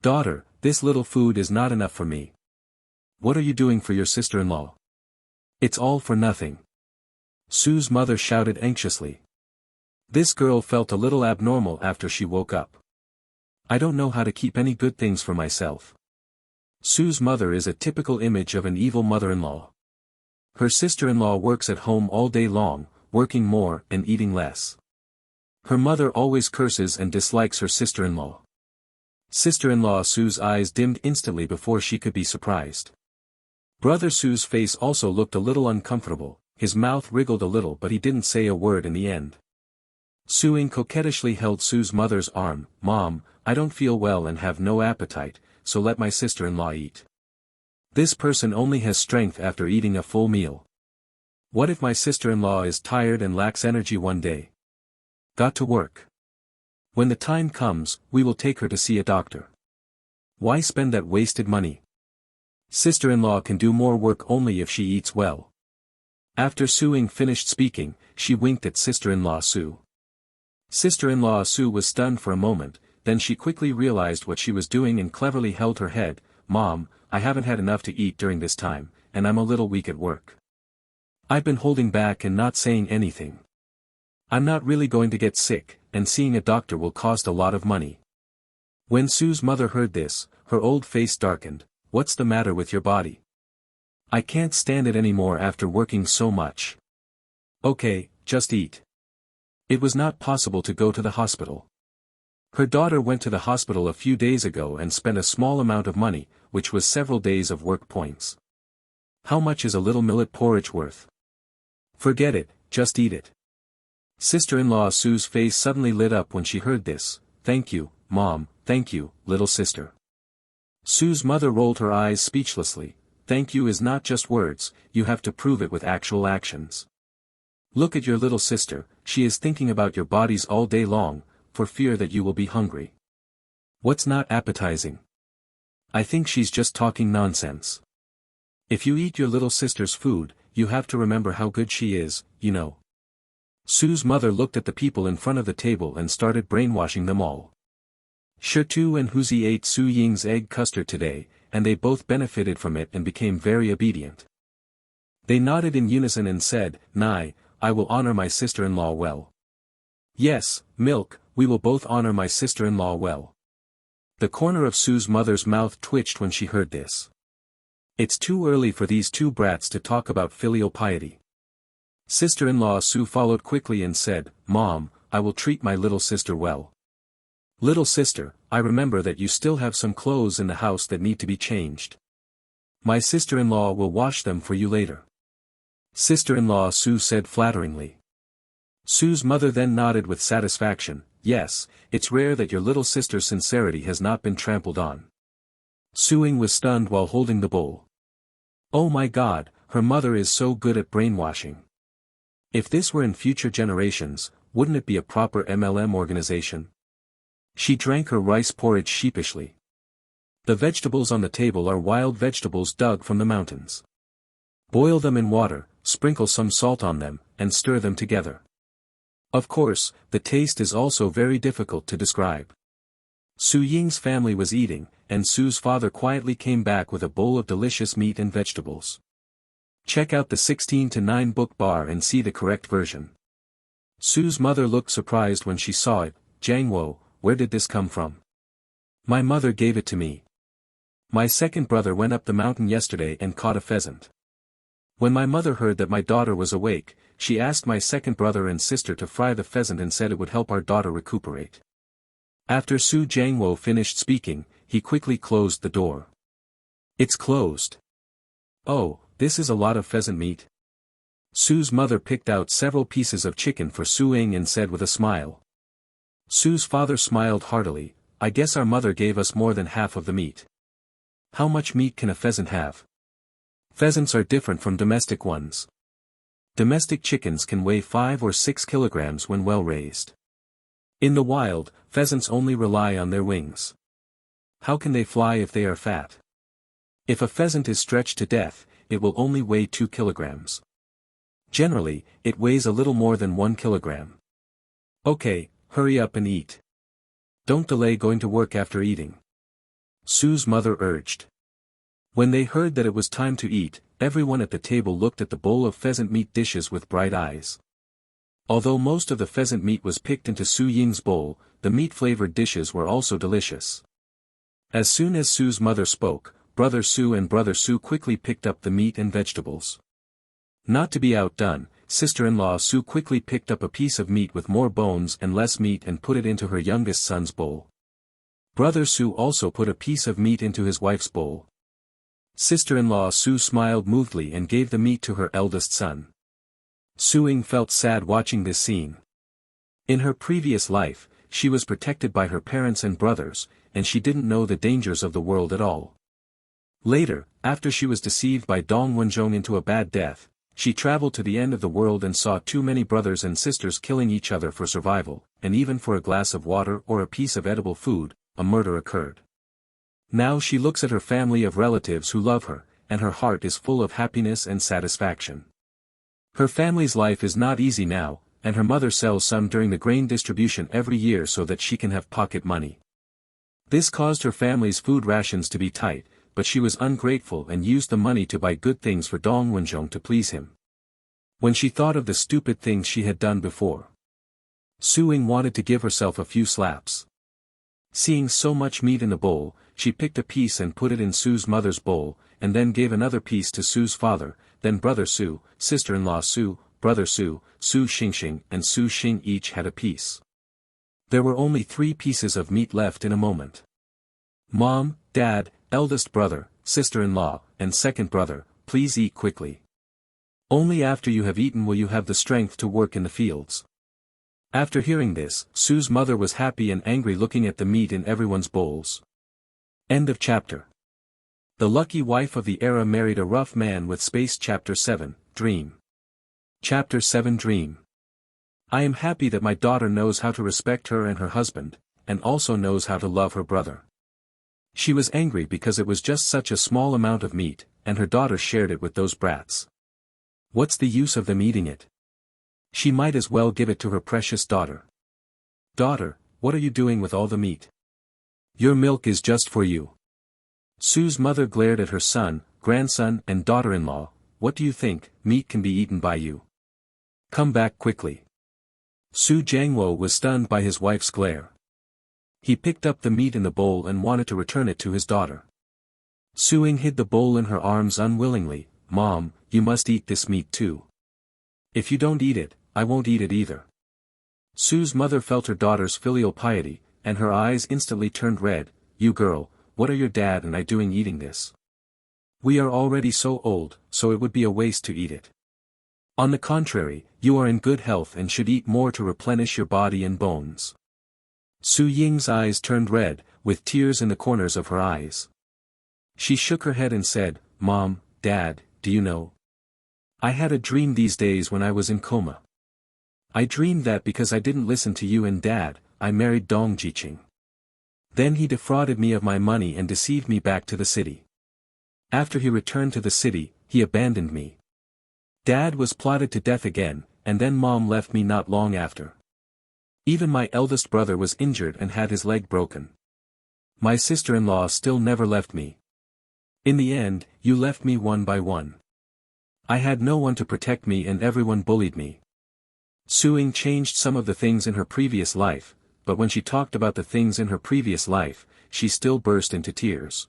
"Daughter, this little food is not enough for me. What are you doing for your sister-in-law? It's all for nothing." Su's mother shouted anxiously. This girl felt a little abnormal after she woke up. "I don't know how to keep any good things for myself." Su's mother is a typical image of an evil mother-in-law. Her sister-in-law works at home all day long, working more and eating less. Her mother always curses and dislikes her sister-in-law. Sister-in-law Su's eyes dimmed instantly before she could be surprised. Brother Su's face also looked a little uncomfortable, his mouth wriggled a little but he didn't say a word in the end. Suing coquettishly held Su's mother's arm. "Mom, I don't feel well and have no appetite, so let my sister-in-law eat. This person only has strength after eating a full meal. What if my sister-in-law is tired and lacks energy one day? Got to work. When the time comes, we will take her to see a doctor. Why spend that wasted money? Sister-in-law can do more work only if she eats well." After Suing finished speaking, she winked at sister-in-law Sue. Sister-in-law Sue was stunned for a moment, then she quickly realized what she was doing and cleverly held her head. "Mom, I haven't had enough to eat during this time, and I'm a little weak at work. I've been holding back and not saying anything. I'm not really going to get sick, and seeing a doctor will cost a lot of money." When Sue's mother heard this, her old face darkened. "What's the matter with your body? I can't stand it anymore after working so much. Okay, just eat." It was not possible to go to the hospital. Her daughter went to the hospital a few days ago and spent a small amount of money, which was several days of work points. How much is a little millet porridge worth? Forget it, just eat it. Sister-in-law Sue's face suddenly lit up when she heard this. "Thank you, Mom, thank you, little sister." Sue's mother rolled her eyes speechlessly. "Thank you is not just words, you have to prove it with actual actions. Look at your little sister, she is thinking about your bodies all day long, for fear that you will be hungry. What's not appetizing? I think she's just talking nonsense. If you eat your little sister's food, you have to remember how good she is, you know." Sue's mother looked at the people in front of the table and started brainwashing them all. Shutu and Huzi ate Su Ying's egg custard today, and they both benefited from it and became very obedient. They nodded in unison and said, "Nai, I will honor my sister-in-law well." "Yes, Milk, we will both honor my sister-in-law well." The corner of Sue's mother's mouth twitched when she heard this. It's too early for these two brats to talk about filial piety. Sister-in-law Sue followed quickly and said, "Mom, I will treat my little sister well. Little sister, I remember that you still have some clothes in the house that need to be changed. My sister-in-law will wash them for you later." Sister-in-law Sue said flatteringly. Sue's mother then nodded with satisfaction. "Yes, it's rare that your little sister's sincerity has not been trampled on." Suing was stunned while holding the bowl. Oh my God, her mother is so good at brainwashing. If this were in future generations, wouldn't it be a proper MLM organization? She drank her rice porridge sheepishly. The vegetables on the table are wild vegetables dug from the mountains. Boil them in water, sprinkle some salt on them, and stir them together. Of course, the taste is also very difficult to describe. Su Ying's family was eating, and Sue's father quietly came back with a bowl of delicious meat and vegetables. Check out the 16:9 book bar and see the correct version. Sue's mother looked surprised when she saw it. "Jangwo, where did this come from?" "My mother gave it to me. My second brother went up the mountain yesterday and caught a pheasant. When my mother heard that my daughter was awake, she asked my second brother and sister to fry the pheasant and said it would help our daughter recuperate." After Su Jangwo finished speaking, he quickly closed the door. "It's closed. Oh, this is a lot of pheasant meat." Sue's mother picked out several pieces of chicken for Su Ying and said with a smile. Sue's father smiled heartily. "I guess our mother gave us more than half of the meat. How much meat can a pheasant have?" Pheasants are different from domestic ones. Domestic chickens can weigh 5 or 6 kilograms when well raised. In the wild, pheasants only rely on their wings. How can they fly if they are fat? If a pheasant is stretched to death, it will only weigh 2 kilograms. Generally, it weighs a little more than 1 kilogram. Okay, hurry up and eat. Don't delay going to work after eating," Sue's mother urged. When they heard that it was time to eat, everyone at the table looked at the bowl of pheasant meat dishes with bright eyes. Although most of the pheasant meat was picked into Su Ying's bowl, the meat-flavored dishes were also delicious. As soon as Sue's mother spoke, Brother Su and Brother Su quickly picked up the meat and vegetables. Not to be outdone, sister-in-law Su quickly picked up a piece of meat with more bones and less meat and put it into her youngest son's bowl. Brother Su also put a piece of meat into his wife's bowl. Sister-in-law Su smiled moodily and gave the meat to her eldest son. Su Ying felt sad watching this scene. In her previous life, she was protected by her parents and brothers, and she didn't know the dangers of the world at all. Later, after she was deceived by Dong Wenzhong into a bad death, she traveled to the end of the world and saw too many brothers and sisters killing each other for survival, and even for a glass of water or a piece of edible food, a murder occurred. Now she looks at her family of relatives who love her, and her heart is full of happiness and satisfaction. Her family's life is not easy now, and her mother sells some during the grain distribution every year so that she can have pocket money. This caused her family's food rations to be tight, but she was ungrateful and used the money to buy good things for Dong Wenjong to please him. When she thought of the stupid things she had done before, Su-ing wanted to give herself a few slaps. Seeing so much meat in the bowl, she picked a piece and put it in Su's mother's bowl, and then gave another piece to Su's father, then brother Su, sister-in-law Su, brother Su, Su Xingxing and Su Xing each had a piece. There were only 3 pieces of meat left in a moment. Mom, Dad, eldest brother, sister-in-law, and second brother, please eat quickly. Only after you have eaten will you have the strength to work in the fields. After hearing this, Su's mother was happy and angry looking at the meat in everyone's bowls. End of chapter. The lucky wife of the era married a rough man with space. Chapter 7, Dream. Chapter 7 Dream. I am happy that my daughter knows how to respect her and her husband, and also knows how to love her brother. She was angry because it was just such a small amount of meat, and her daughter shared it with those brats. What's the use of them eating it? She might as well give it to her precious daughter. Daughter, what are you doing with all the meat? Your milk is just for you. Su's mother glared at her son, grandson and daughter-in-law. What do you think? Meat can be eaten by you. Come back quickly. Su Jiangwo was stunned by his wife's glare. He picked up the meat in the bowl and wanted to return it to his daughter. Su-ing hid the bowl in her arms unwillingly. Mom, you must eat this meat too. If you don't eat it, I won't eat it either. Su's mother felt her daughter's filial piety, and her eyes instantly turned red. You girl, what are your dad and I doing eating this? We are already so old, so it would be a waste to eat it. On the contrary, you are in good health and should eat more to replenish your body and bones. Su Ying's eyes turned red, with tears in the corners of her eyes. She shook her head and said, Mom, Dad, do you know? I had a dream these days when I was in coma. I dreamed that because I didn't listen to you and Dad, I married Dong Jiqing. Then he defrauded me of my money and deceived me back to the city. After he returned to the city, he abandoned me. Dad was plotted to death again, and then Mom left me not long after. Even my eldest brother was injured and had his leg broken. My sister-in-law still never left me. In the end, you left me one by one. I had no one to protect me and everyone bullied me. Su-ing changed some of the things in her previous life, but when she talked about the things in her previous life, she still burst into tears.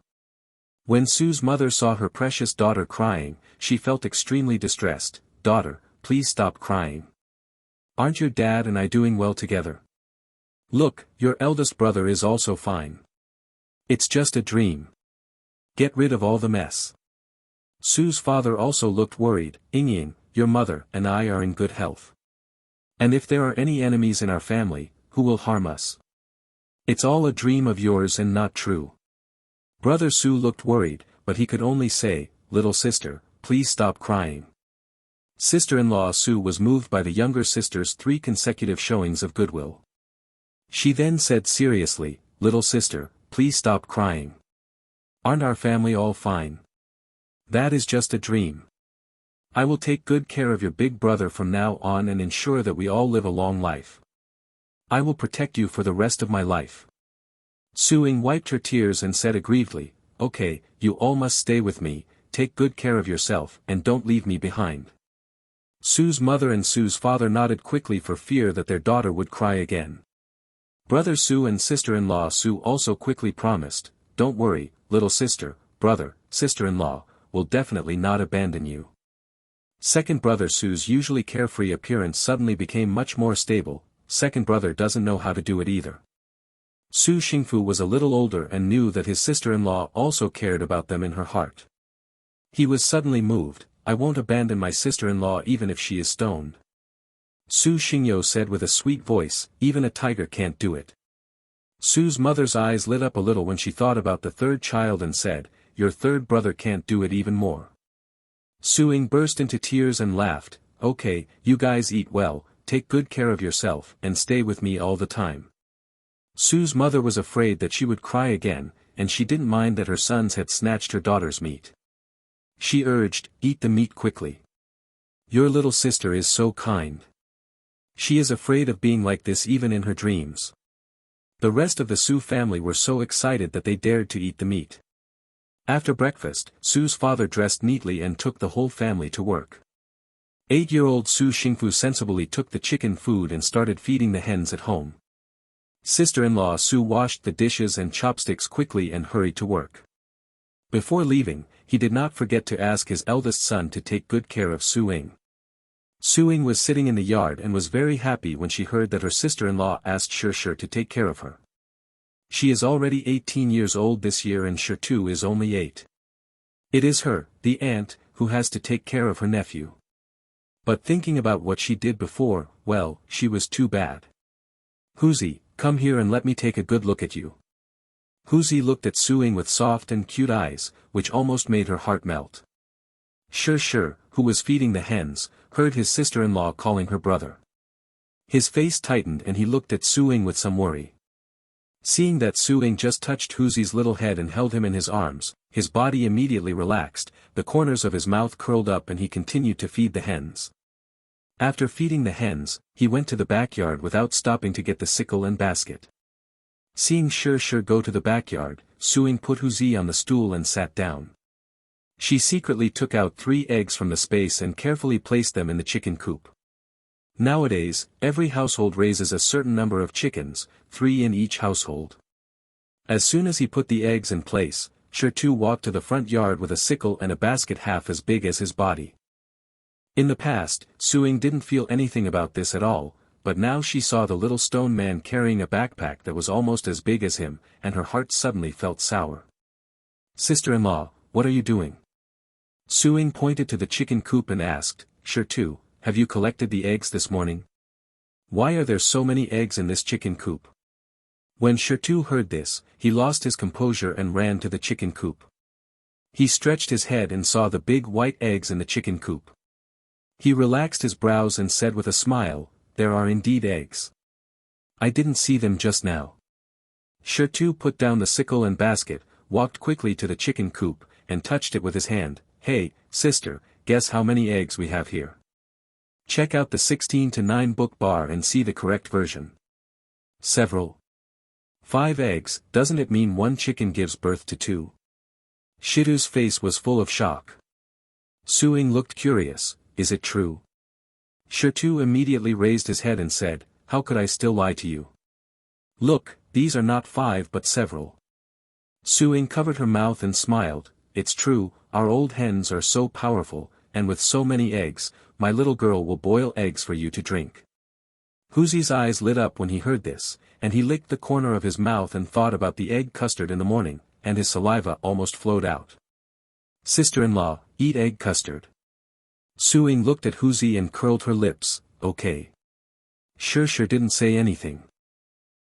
When Su's mother saw her precious daughter crying, she felt extremely distressed. Daughter, please stop crying. Aren't your dad and I doing well together? Look, your eldest brother is also fine. It's just a dream. Get rid of all the mess. Su's father also looked worried. Ying, your mother and I are in good health. And if there are any enemies in our family, who will harm us? It's all a dream of yours and not true. Brother Su looked worried, but he could only say, Little sister, please stop crying. Sister-in-law Su was moved by the younger sister's 3 consecutive showings of goodwill. She then said seriously, Little sister, please stop crying. Aren't our family all fine? That is just a dream. I will take good care of your big brother from now on and ensure that we all live a long life. I will protect you for the rest of my life. Su-ing wiped her tears and said aggrievedly, Okay, you all must stay with me, take good care of yourself and don't leave me behind. Su's mother and Su's father nodded quickly for fear that their daughter would cry again. Brother Su and sister-in-law Su also quickly promised, Don't worry, little sister, brother, sister-in-law, will definitely not abandon you. Second brother Su's usually carefree appearance suddenly became much more stable. Second brother doesn't know how to do it either. Su Xingfu was a little older and knew that his sister-in-law also cared about them in her heart. He was suddenly moved. I won't abandon my sister-in-law even if she is stoned. Su Xingyo said with a sweet voice, even a tiger can't do it. Su's mother's eyes lit up a little when she thought about the third child and said, Your third brother can't do it even more. Su-ing burst into tears and laughed, Okay, you guys eat well, take good care of yourself and stay with me all the time. Su's mother was afraid that she would cry again, and she didn't mind that her sons had snatched her daughter's meat. She urged, Eat the meat quickly. Your little sister is so kind. She is afraid of being like this even in her dreams. The rest of the Su family were so excited that they dared to eat the meat. After breakfast, Su's father dressed neatly and took the whole family to work. 8-year-old Su Xingfu sensibly took the chicken food and started feeding the hens at home. Sister-in-law Su washed the dishes and chopsticks quickly and hurried to work. Before leaving, he did not forget to ask his eldest son to take good care of Su-ing. Su-ing was sitting in the yard and was very happy when she heard that her sister-in-law asked Shi to take care of her. She is already 18 years old this year and Shi is only 8. It is her, the aunt, who has to take care of her nephew. But thinking about what she did before, well, she was too bad. Huzi, come here and let me take a good look at you. Huzi looked at Su-ing with soft and cute eyes, which almost made her heart melt. Shi, who was feeding the hens, heard his sister-in-law calling her brother. His face tightened and he looked at Su-ing with some worry. Seeing that Su-ing just touched Huzi's little head and held him in his arms, his body immediately relaxed, the corners of his mouth curled up and he continued to feed the hens. After feeding the hens, he went to the backyard without stopping to get the sickle and basket. Seeing Shi go to the backyard, Su-ing put Huzi on the stool and sat down. She secretly took out 3 eggs from the space and carefully placed them in the chicken coop. Nowadays, every household raises a certain number of chickens, 3 in each household. As soon as he put the eggs in place, Shi walked to the front yard with a sickle and a basket half as big as his body. In the past, Su-ing didn't feel anything about this at all, but now she saw the little stone man carrying a backpack that was almost as big as him, and her heart suddenly felt sour. Sister-in-law, what are you doing? Su-ing pointed to the chicken coop and asked, Shi, have you collected the eggs this morning? Why are there so many eggs in this chicken coop? When Shi heard this, he lost his composure and ran to the chicken coop. He stretched his head and saw the big white eggs in the chicken coop. He relaxed his brows and said with a smile, there are indeed eggs. I didn't see them just now. Shi put down the sickle and basket, walked quickly to the chicken coop, and touched it with his hand. Hey, sister, guess how many eggs we have here? Check out the 16:9 book bar and see the correct version. Several. 5 eggs, doesn't it mean 1 chicken gives birth to 2? Shidu's face was full of shock. Su-ing looked curious, is it true? Shi immediately raised his head and said, how could I still lie to you? Look, these are not 5 but several. Su-ing covered her mouth and smiled, it's true, our old hens are so powerful, and with so many eggs, my little girl will boil eggs for you to drink. Huzi's eyes lit up when he heard this, and he licked the corner of his mouth and thought about the egg custard in the morning, and his saliva almost flowed out. Sister-in-law, eat egg custard. Su-ing looked at Huzi and curled her lips, okay. Shi didn't say anything.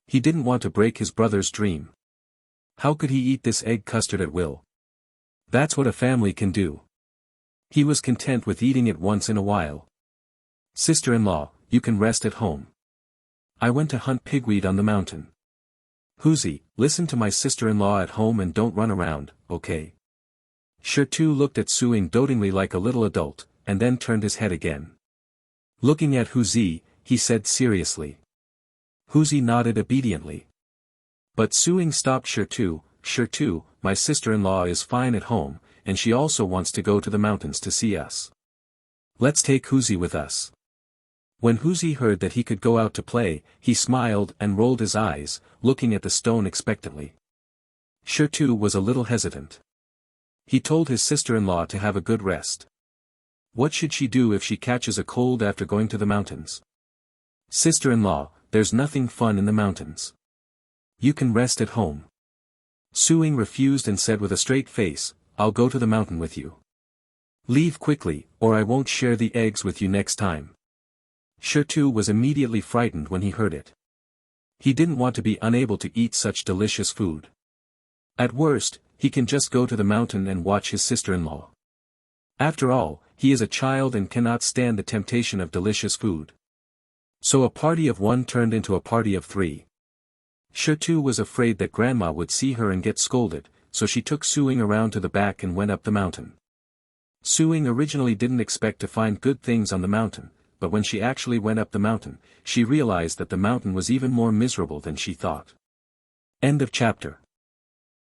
He didn't want to break his brother's dream. How could he eat this egg custard at will? That's what a family can do. He was content with eating it once in a while. Sister-in-law, you can rest at home. I went to hunt pigweed on the mountain. Huzi, listen to my sister-in-law at home and don't run around, okay? Shi looked at Su-ing dotingly like a little adult, and then turned his head again. Looking at Huzi, he said seriously. Huzi nodded obediently. But Su-ing stopped Shi, my sister-in-law is fine at home, and she also wants to go to the mountains to see us. Let's take Huzi with us. When Huzi heard that he could go out to play, he smiled and rolled his eyes, looking at the stone expectantly. Shi was a little hesitant. He told his sister-in-law to have a good rest. What should she do if she catches a cold after going to the mountains? Sister-in-law, there's nothing fun in the mountains. You can rest at home. Su-ing refused and said with a straight face, I'll go to the mountain with you. Leave quickly, or I won't share the eggs with you next time. Shi was immediately frightened when he heard it. He didn't want to be unable to eat such delicious food. At worst, he can just go to the mountain and watch his sister-in-law. After all, he is a child and cannot stand the temptation of delicious food. So a party of 1 turned into a party of 3. Shi was afraid that grandma would see her and get scolded, so she took Su-ing around to the back and went up the mountain. Su-ying originally didn't expect to find good things on the mountain, but when she actually went up the mountain, she realized that the mountain was even more miserable than she thought. End of chapter.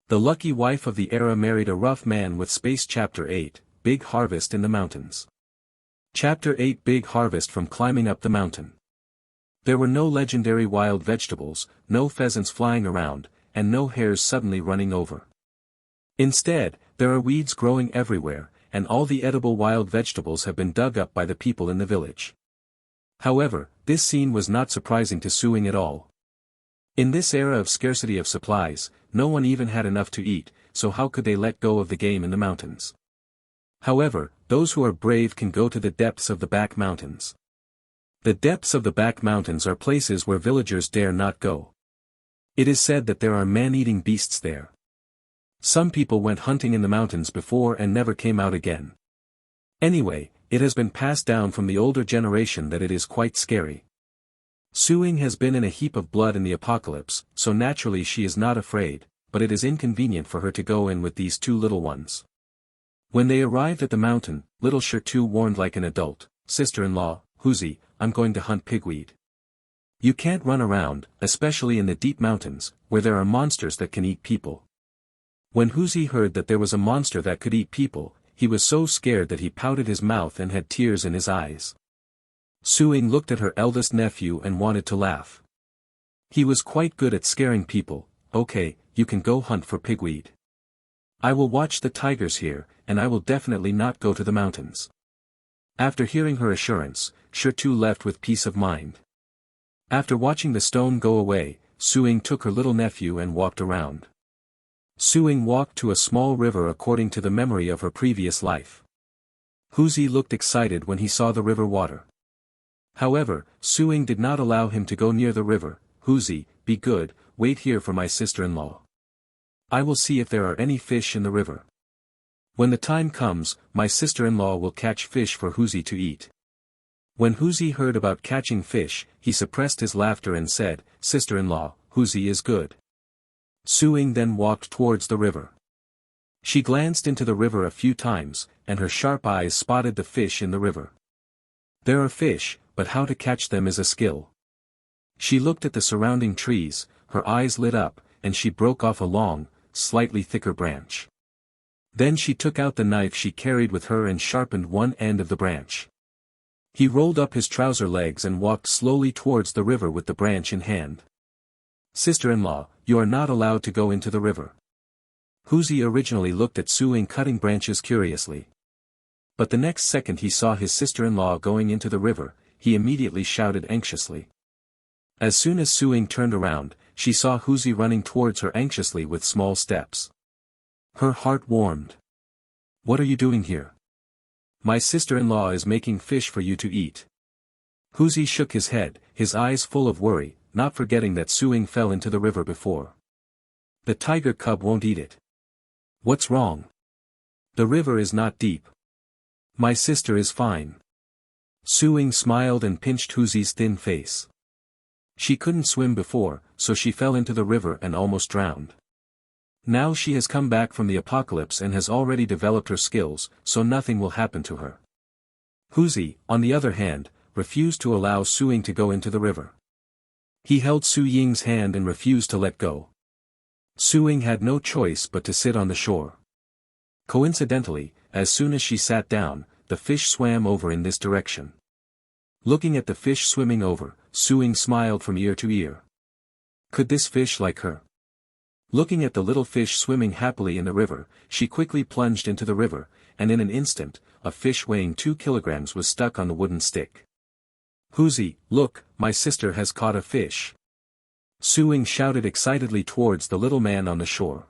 The lucky wife of the era married a rough man with space. Chapter 8, Big Harvest in the Mountains. Chapter 8, Big Harvest from climbing up the mountain. There were no legendary wild vegetables, no pheasants flying around, and no hares suddenly running over. Instead, there are weeds growing everywhere, and all the edible wild vegetables have been dug up by the people in the village. However, this scene was not surprising to Su-ying at all. In this era of scarcity of supplies, no one even had enough to eat, so how could they let go of the game in the mountains? However, those who are brave can go to the depths of the back mountains. The depths of the back mountains are places where villagers dare not go. It is said that there are man-eating beasts there. Some people went hunting in the mountains before and never came out again. Anyway, it has been passed down from the older generation that it is quite scary. Su-ying has been in a heap of blood in the apocalypse, so naturally she is not afraid, but it is inconvenient for her to go in with these two little ones. When they arrived at the mountain, little Shirtu warned like an adult, "Sister-in-law, Huzi, I'm going to hunt pigweed. You can't run around, especially in the deep mountains, where there are monsters that can eat people." When Huzi heard that there was a monster that could eat people, he was so scared that he pouted his mouth and had tears in his eyes. Su-ying looked at her eldest nephew and wanted to laugh. He was quite good at scaring people. "Okay, you can go hunt for pigweed. I will watch the tigers here, and I will definitely not go to the mountains." After hearing her assurance, Shirtu left with peace of mind. After watching the stone go away, Su-ying took her little nephew and walked around. Su-ying walked to a small river according to the memory of her previous life. Huzi looked excited when he saw the river water. However, Su-ying did not allow him to go near the river. "Huzi, be good, wait here for my sister-in-law. I will see if there are any fish in the river. When the time comes, my sister-in-law will catch fish for Huzi to eat." When Huzi heard about catching fish, he suppressed his laughter and said, "Sister-in-law, Huzi is good." Su-ying then walked towards the river. She glanced into the river a few times, and her sharp eyes spotted the fish in the river. There are fish, but how to catch them is a skill. She looked at the surrounding trees, her eyes lit up, and she broke off a long, slightly thicker branch. Then she took out the knife she carried with her and sharpened one end of the branch. He rolled up his trouser legs and walked slowly towards the river with the branch in hand. "Sister-in-law, you are not allowed to go into the river." Huzi originally looked at Su-ying cutting branches curiously. But the next second he saw his sister-in-law going into the river, he immediately shouted anxiously. As soon as Su-ying turned around, she saw Huzi running towards her anxiously with small steps. Her heart warmed. "What are you doing here?" "My sister-in-law is making fish for you to eat." Huzi shook his head, his eyes full of worry, not forgetting that Su-ying fell into the river before. "The tiger cub won't eat it." "What's wrong?" "The river is not deep. My sister is fine." Su-ying smiled and pinched Huzi's thin face. She couldn't swim before, so she fell into the river and almost drowned. Now she has come back from the apocalypse and has already developed her skills, so nothing will happen to her. Huzi, on the other hand, refused to allow Su-ying to go into the river. He held Su-ying's hand and refused to let go. Su-ying had no choice but to sit on the shore. Coincidentally, as soon as she sat down, the fish swam over in this direction. Looking at the fish swimming over, Su-ying smiled from ear to ear. Could this fish like her? Looking at the little fish swimming happily in the river, she quickly plunged into the river, and in an instant, a fish weighing 2 kilograms was stuck on the wooden stick. "Huzi, look, my sister has caught a fish." Su-ying shouted excitedly towards the little man on the shore.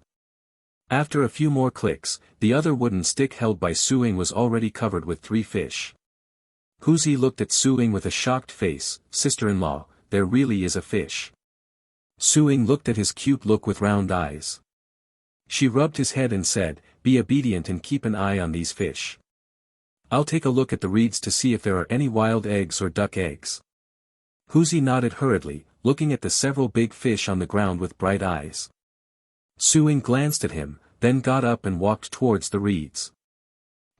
After a few more clicks, the other wooden stick held by Su-ying was already covered with 3 fish. Huzi looked at Su-ying with a shocked face. "Sister-in-law, there really is a fish." Su-ying looked at his cute look with round eyes. She rubbed his head and said, "Be obedient and keep an eye on these fish. I'll take a look at the reeds to see if there are any wild eggs or duck eggs." Huzi nodded hurriedly, looking at the several big fish on the ground with bright eyes. Su-ying glanced at him, then got up and walked towards the reeds.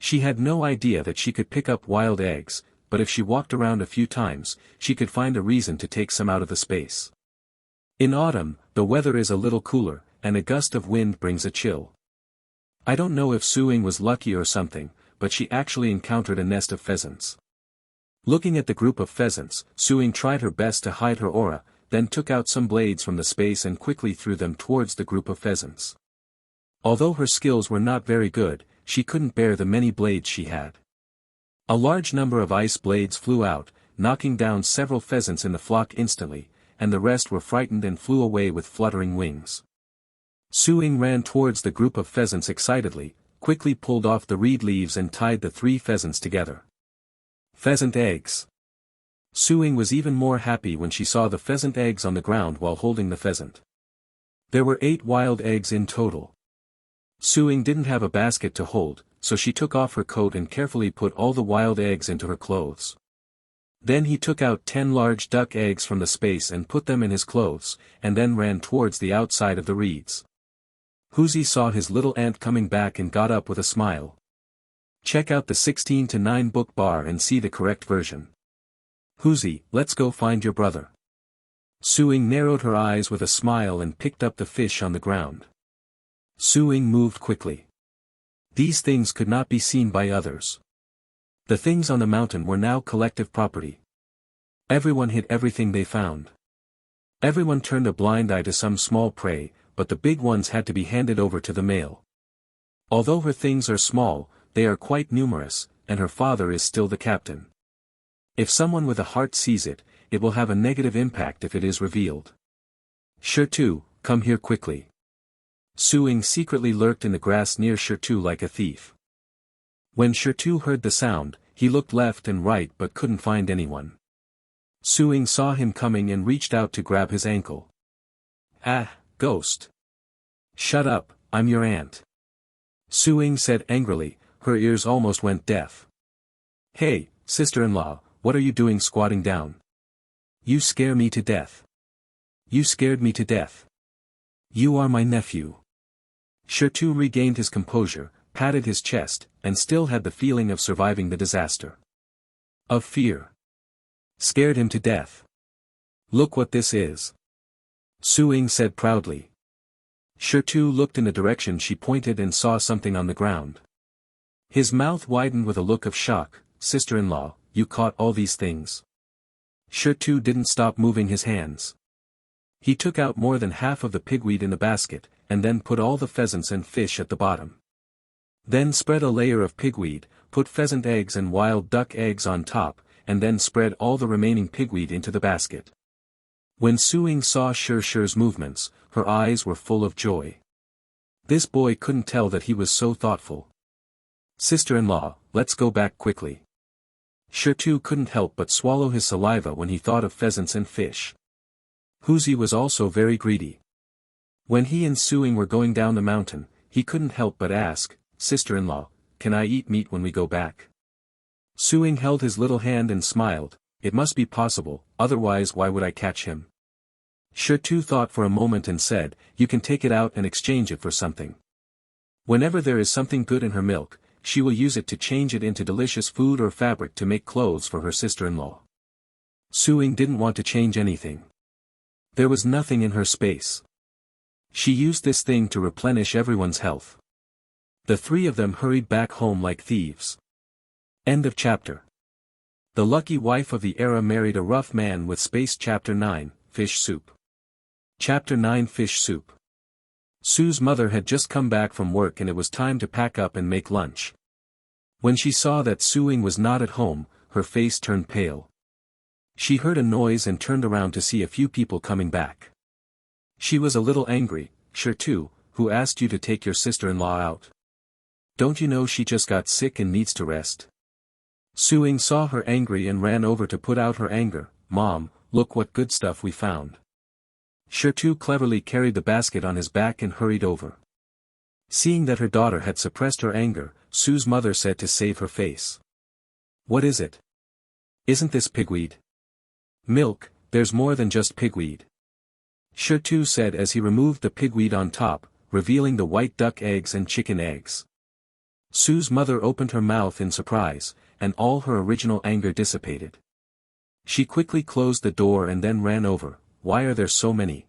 She had no idea that she could pick up wild eggs, but if she walked around a few times, she could find a reason to take some out of the space. In autumn, the weather is a little cooler, and a gust of wind brings a chill. I don't know if Suing was lucky or something, but she actually encountered a nest of pheasants. Looking at the group of pheasants, Suing tried her best to hide her aura, then took out some blades from the space and quickly threw them towards the group of pheasants. Although her skills were not very good, she couldn't bear the many blades she had. A large number of ice blades flew out, knocking down several pheasants in the flock instantly, and the rest were frightened and flew away with fluttering wings. Suing ran towards the group of pheasants excitedly, quickly pulled off the reed leaves and tied the 3 pheasants together. Pheasant eggs. Suing was even more happy when she saw the pheasant eggs on the ground while holding the pheasant. There were 8 wild eggs in total. Suing didn't have a basket to hold, so she took off her coat and carefully put all the wild eggs into her clothes. Then he took out 10 large duck eggs from the space and put them in his clothes, and then ran towards the outside of the reeds. Huzi saw his little aunt coming back and got up with a smile. Check out the 16:9 book bar and see the correct version. Huzi, let's go find your brother. Suing narrowed her eyes with a smile and picked up the fish on the ground. Suing moved quickly. These things could not be seen by others. The things on the mountain were now collective property. Everyone hid everything they found. Everyone turned a blind eye to some small prey, but the big ones had to be handed over to the male. Although her things are small, they are quite numerous, and her father is still the captain. If someone with a heart sees it, it will have a negative impact if it is revealed. Shirtu, come here quickly. Suing secretly lurked in the grass near Shirtu like a thief. When Shirtu heard the sound, he looked left and right but couldn't find anyone. Suing saw him coming and reached out to grab his ankle. Ah, ghost. Shut up, I'm your aunt. Suing said angrily, her ears almost went deaf. Hey, sister-in-law, what are you doing squatting down? You scare me to death. You scared me to death. You are my nephew. Shirtu regained his composure, patted his chest, and still had the feeling of surviving the disaster. Of fear. Scared him to death. Look what this is. Suing said proudly. Shirtu looked in the direction she pointed and saw something on the ground. His mouth widened with a look of shock. Sister-in-law, you caught all these things. Shirtu didn't stop moving his hands. He took out more than half of the pigweed in the basket, and then put all the pheasants and fish at the bottom. Then spread a layer of pigweed, put pheasant eggs and wild duck eggs on top, and then spread all the remaining pigweed into the basket. When Suing saw Shirshir's movements, her eyes were full of joy. This boy couldn't tell that he was so thoughtful. Sister-in-law, let's go back quickly. Shirtu couldn't help but swallow his saliva when he thought of pheasants and fish. Huzi was also very greedy. When he and Suing were going down the mountain, he couldn't help but ask, Sister-in-law, can I eat meat when we go back? Suing held his little hand and smiled, it must be possible, otherwise why would I catch him? Shirtu thought for a moment and said, you can take it out and exchange it for something. Whenever there is something good in her milk, she will use it to change it into delicious food or fabric to make clothes for her sister-in-law. Suing didn't want to change anything. There was nothing in her space. She used this thing to replenish everyone's health. The 3 of them hurried back home like thieves. End of chapter. The lucky wife of the era married a rough man with space. Chapter 9, Fish Soup. Chapter 9, Fish Soup. Sue's mother had just come back from work and it was time to pack up and make lunch. When she saw that Suing was not at home, her face turned pale. She heard a noise and turned around to see a few people coming back. She was a little angry. Shirtu, who asked you to take your sister-in-law out? Don't you know she just got sick and needs to rest? Suing saw her angry and ran over to put out her anger. Mom, look what good stuff we found. Shirtu cleverly carried the basket on his back and hurried over. Seeing that her daughter had suppressed her anger, Sue's mother said to save her face. What is it? Isn't this pigweed? Milk, there's more than just pigweed. Shirtu said as he removed the pigweed on top, revealing the white duck eggs and chicken eggs. Sue's mother opened her mouth in surprise, and all her original anger dissipated. She quickly closed the door and then ran over. Why are there so many?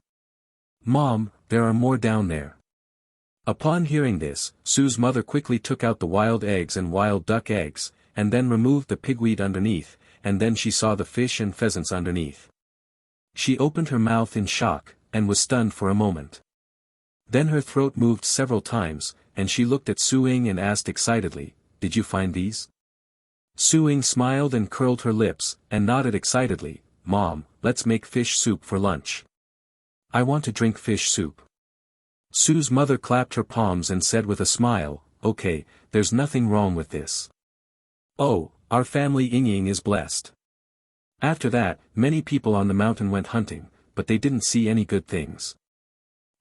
Mom, there are more down there. Upon hearing this, Sue's mother quickly took out the wild eggs and wild duck eggs, and then removed the pigweed underneath, and then she saw the fish and pheasants underneath. She opened her mouth in shock, and was stunned for a moment. Then her throat moved several times, and she looked at Suing and asked excitedly, "Did you find these?" Suing smiled and curled her lips, and nodded excitedly, "Mom, let's make fish soup for lunch. I want to drink fish soup." Sue's mother clapped her palms and said with a smile, "Okay, there's nothing wrong with this. Oh, our family Ying is blessed." After that, many people on the mountain went hunting, but they didn't see any good things.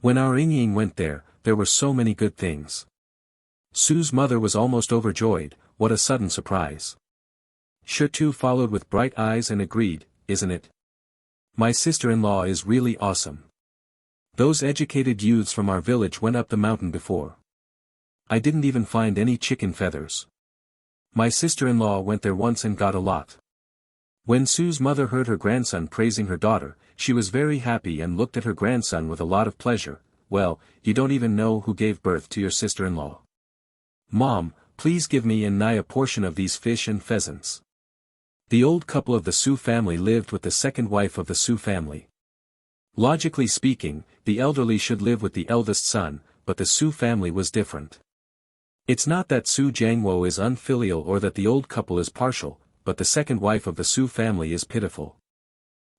When our Ying went there, there were so many good things. Sue's mother was almost overjoyed. What a sudden surprise. Shitu followed with bright eyes and agreed, "Isn't it? My sister-in-law is really awesome. Those educated youths from our village went up the mountain before. I didn't even find any chicken feathers. My sister-in-law went there once and got a lot." When Sue's mother heard her grandson praising her daughter, she was very happy and looked at her grandson with a lot of pleasure. "Well, you don't even know who gave birth to your sister-in-law. Mom, please give me and Nai a portion of these fish and pheasants." The old couple of the Su family lived with the second wife of the Su family. Logically speaking, the elderly should live with the eldest son, but the Su family was different. It's not that Su Jiangwo is unfilial or that the old couple is partial, but the second wife of the Su family is pitiful.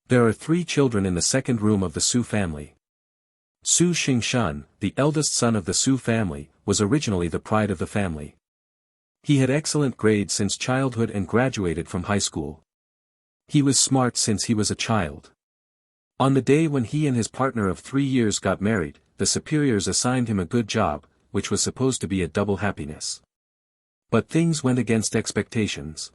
There are 3 children in the second room of the Su family. Su Xingshan, the eldest son of the Su family, was originally the pride of the family. He had excellent grades since childhood and graduated from high school. He was smart since he was a child. On the day when he and his partner of 3 years got married, the superiors assigned him a good job, which was supposed to be a double happiness. But things went against expectations.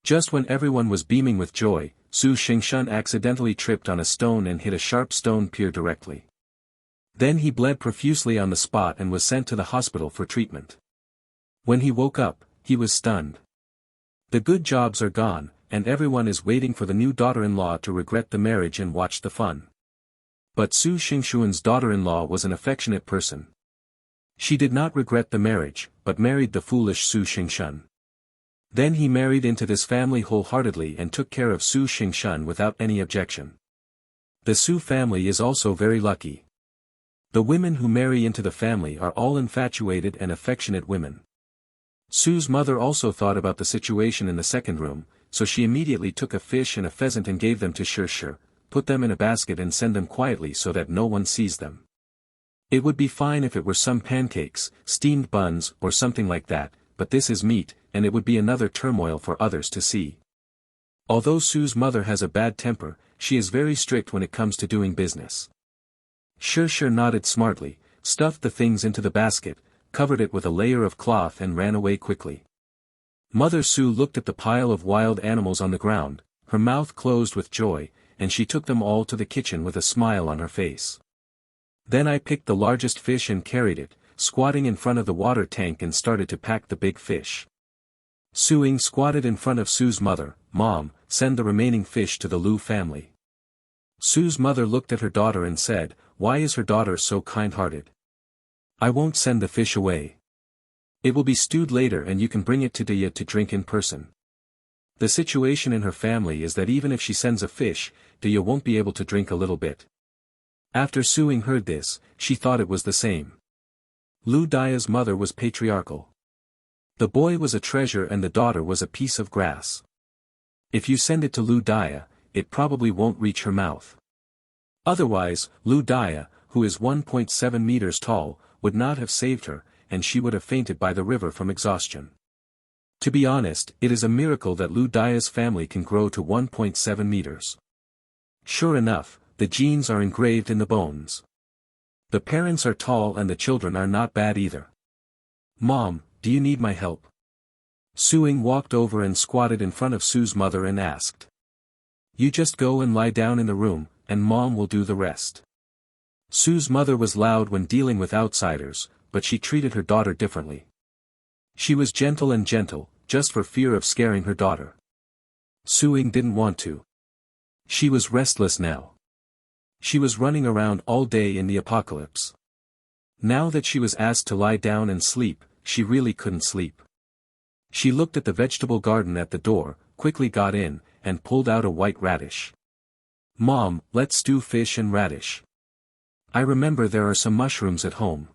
Just when everyone was beaming with joy, Su Xingshan accidentally tripped on a stone and hit a sharp stone pier directly. Then he bled profusely on the spot and was sent to the hospital for treatment. When he woke up, he was stunned. The good jobs are gone, and everyone is waiting for the new daughter-in-law to regret the marriage and watch the fun. But Su Xingshuan's daughter-in-law was an affectionate person. She did not regret the marriage, but married the foolish Su Xingshan. Then he married into this family wholeheartedly and took care of Su Xingshan without any objection. The Su family is also very lucky. The women who marry into the family are all infatuated and affectionate women. Su's mother also thought about the situation in the second room, so she immediately took a fish and a pheasant and gave them to Shir, put them in a basket and send them quietly so that no one sees them. It would be fine if it were some pancakes, steamed buns or something like that, but this is meat, and it would be another turmoil for others to see. Although Su's mother has a bad temper, she is very strict when it comes to doing business. Shir nodded smartly, stuffed the things into the basket, covered it with a layer of cloth and ran away quickly. Mother Su looked at the pile of wild animals on the ground, her mouth closed with joy, and she took them all to the kitchen with a smile on her face. Then I picked the largest fish and carried it, squatting in front of the water tank and started to pack the big fish. Suing squatted in front of Su's mother. "Mom, send the remaining fish to the Lu family." Su's mother looked at her daughter and said, "Why is her daughter so kind-hearted? I won't send the fish away. It will be stewed later and you can bring it to Dia to drink in person." The situation in her family is that even if she sends a fish, Dia won't be able to drink a little bit. After Suing heard this, she thought it was the same. Lu Dia's mother was patriarchal. The boy was a treasure and the daughter was a piece of grass. If you send it to Lu Dia, it probably won't reach her mouth. Otherwise, Lu Dia, who is 1.7 meters tall, would not have saved her, and she would have fainted by the river from exhaustion. To be honest, it is a miracle that Lu Dia's family can grow to 1.7 meters. Sure enough, the genes are engraved in the bones. The parents are tall and the children are not bad either. "Mom, do you need my help?" Suing walked over and squatted in front of Su's mother and asked. "You just go and lie down in the room, and Mom will do the rest." Su's mother was loud when dealing with outsiders, but she treated her daughter differently. She was gentle, just for fear of scaring her daughter. Su-Ying didn't want to. She was restless now. She was running around all day in the apocalypse. Now that she was asked to lie down and sleep, she really couldn't sleep. She looked at the vegetable garden at the door, quickly got in, and pulled out a white radish. "Mom, let's stew fish and radish. I remember there are some mushrooms at home."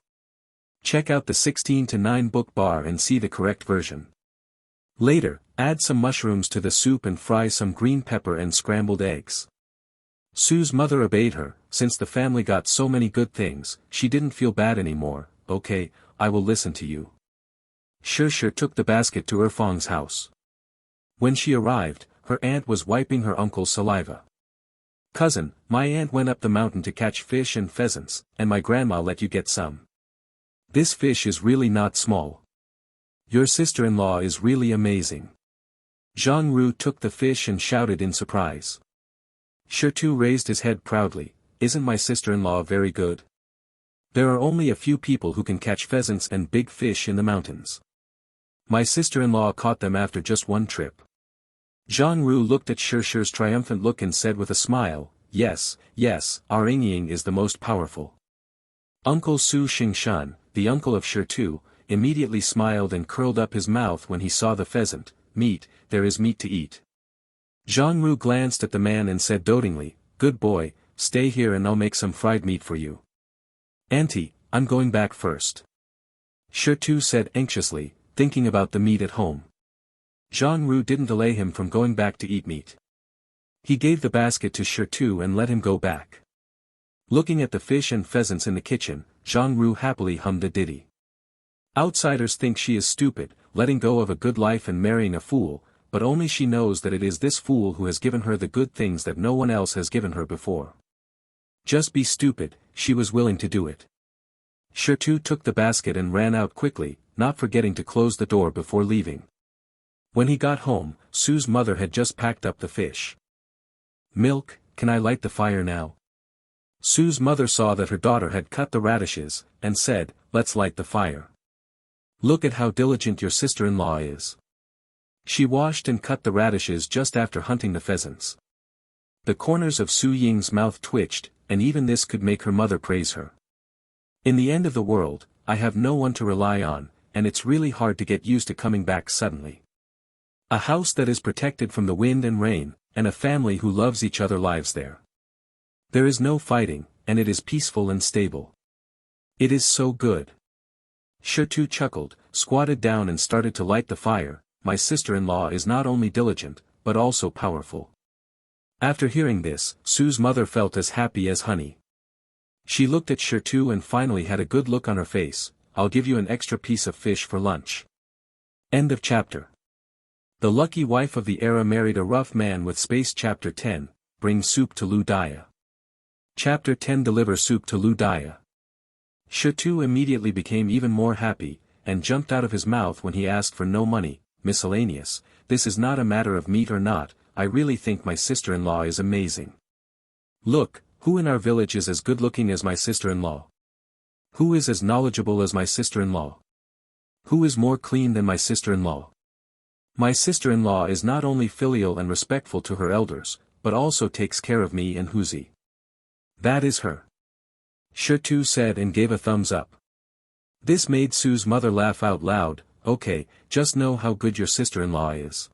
Check out the 16:9 book bar and see the correct version. Later, add some mushrooms to the soup and fry some green pepper and scrambled eggs. Sue's mother obeyed her. Since the family got so many good things, she didn't feel bad anymore. "Okay, I will listen to you." Sure took the basket to Fong's house. When she arrived, her aunt was wiping her uncle's saliva. "Cousin, my aunt went up the mountain to catch fish and pheasants, and my grandma let you get some. This fish is really not small. Your sister-in-law is really amazing." Zhang Ru took the fish and shouted in surprise. Shirtu raised his head proudly. "Isn't my sister-in-law very good? There are only a few people who can catch pheasants and big fish in the mountains. My sister-in-law caught them after just one trip." Zhang Ru looked at Shirshi's triumphant look and said with a smile, yes, our Ying is the most powerful." Uncle Su Xingshan, the uncle of Shirtu, immediately smiled and curled up his mouth when he saw the pheasant. "Meat, there is meat to eat." Zhang Ru glanced at the man and said dotingly, "Good boy, stay here and I'll make some fried meat for you." "Auntie, I'm going back first," Shirtu said anxiously, thinking about the meat at home. Zhang Ru didn't delay him from going back to eat meat. He gave the basket to Shirtu and let him go back. Looking at the fish and pheasants in the kitchen, Zhang Ru happily hummed a ditty. Outsiders think she is stupid, letting go of a good life and marrying a fool, but only she knows that it is this fool who has given her the good things that no one else has given her before. Just be stupid, she was willing to do it. Shirtu took the basket and ran out quickly, not forgetting to close the door before leaving. When he got home, Sue's mother had just packed up the fish. "Milk, can I light the fire now?" Sue's mother saw that her daughter had cut the radishes, and said, "Let's light the fire. Look at how diligent your sister-in-law is." She washed and cut the radishes just after hunting the pheasants. The corners of Su-Ying's mouth twitched, and even this could make her mother praise her. "In the end of the world, I have no one to rely on, and it's really hard to get used to coming back suddenly. A house that is protected from the wind and rain, and a family who loves each other lives there. There is no fighting, and it is peaceful and stable. It is so good." Shirtu chuckled, squatted down and started to light the fire. "My sister-in-law is not only diligent, but also powerful." After hearing this, Sue's mother felt as happy as honey. She looked at Shirtu and finally had a good look on her face. "I'll give you an extra piece of fish for lunch." End of chapter. The lucky wife of the era married a rough man with space. Chapter 10, bring soup to Lu Daya. Chapter 10, deliver soup to Lu Daya. Shirtu immediately became even more happy, and jumped out of his mouth when he asked for no money. "Miscellaneous, this is not a matter of meat or not, I really think my sister-in-law is amazing. Look, who in our village is as good-looking as my sister-in-law? Who is as knowledgeable as my sister-in-law? Who is more clean than my sister-in-law? My sister-in-law is not only filial and respectful to her elders, but also takes care of me and Huzi. That is her." Shirtu said and gave a thumbs up. This made Sue's mother laugh out loud. "Okay, just know how good your sister-in-law is.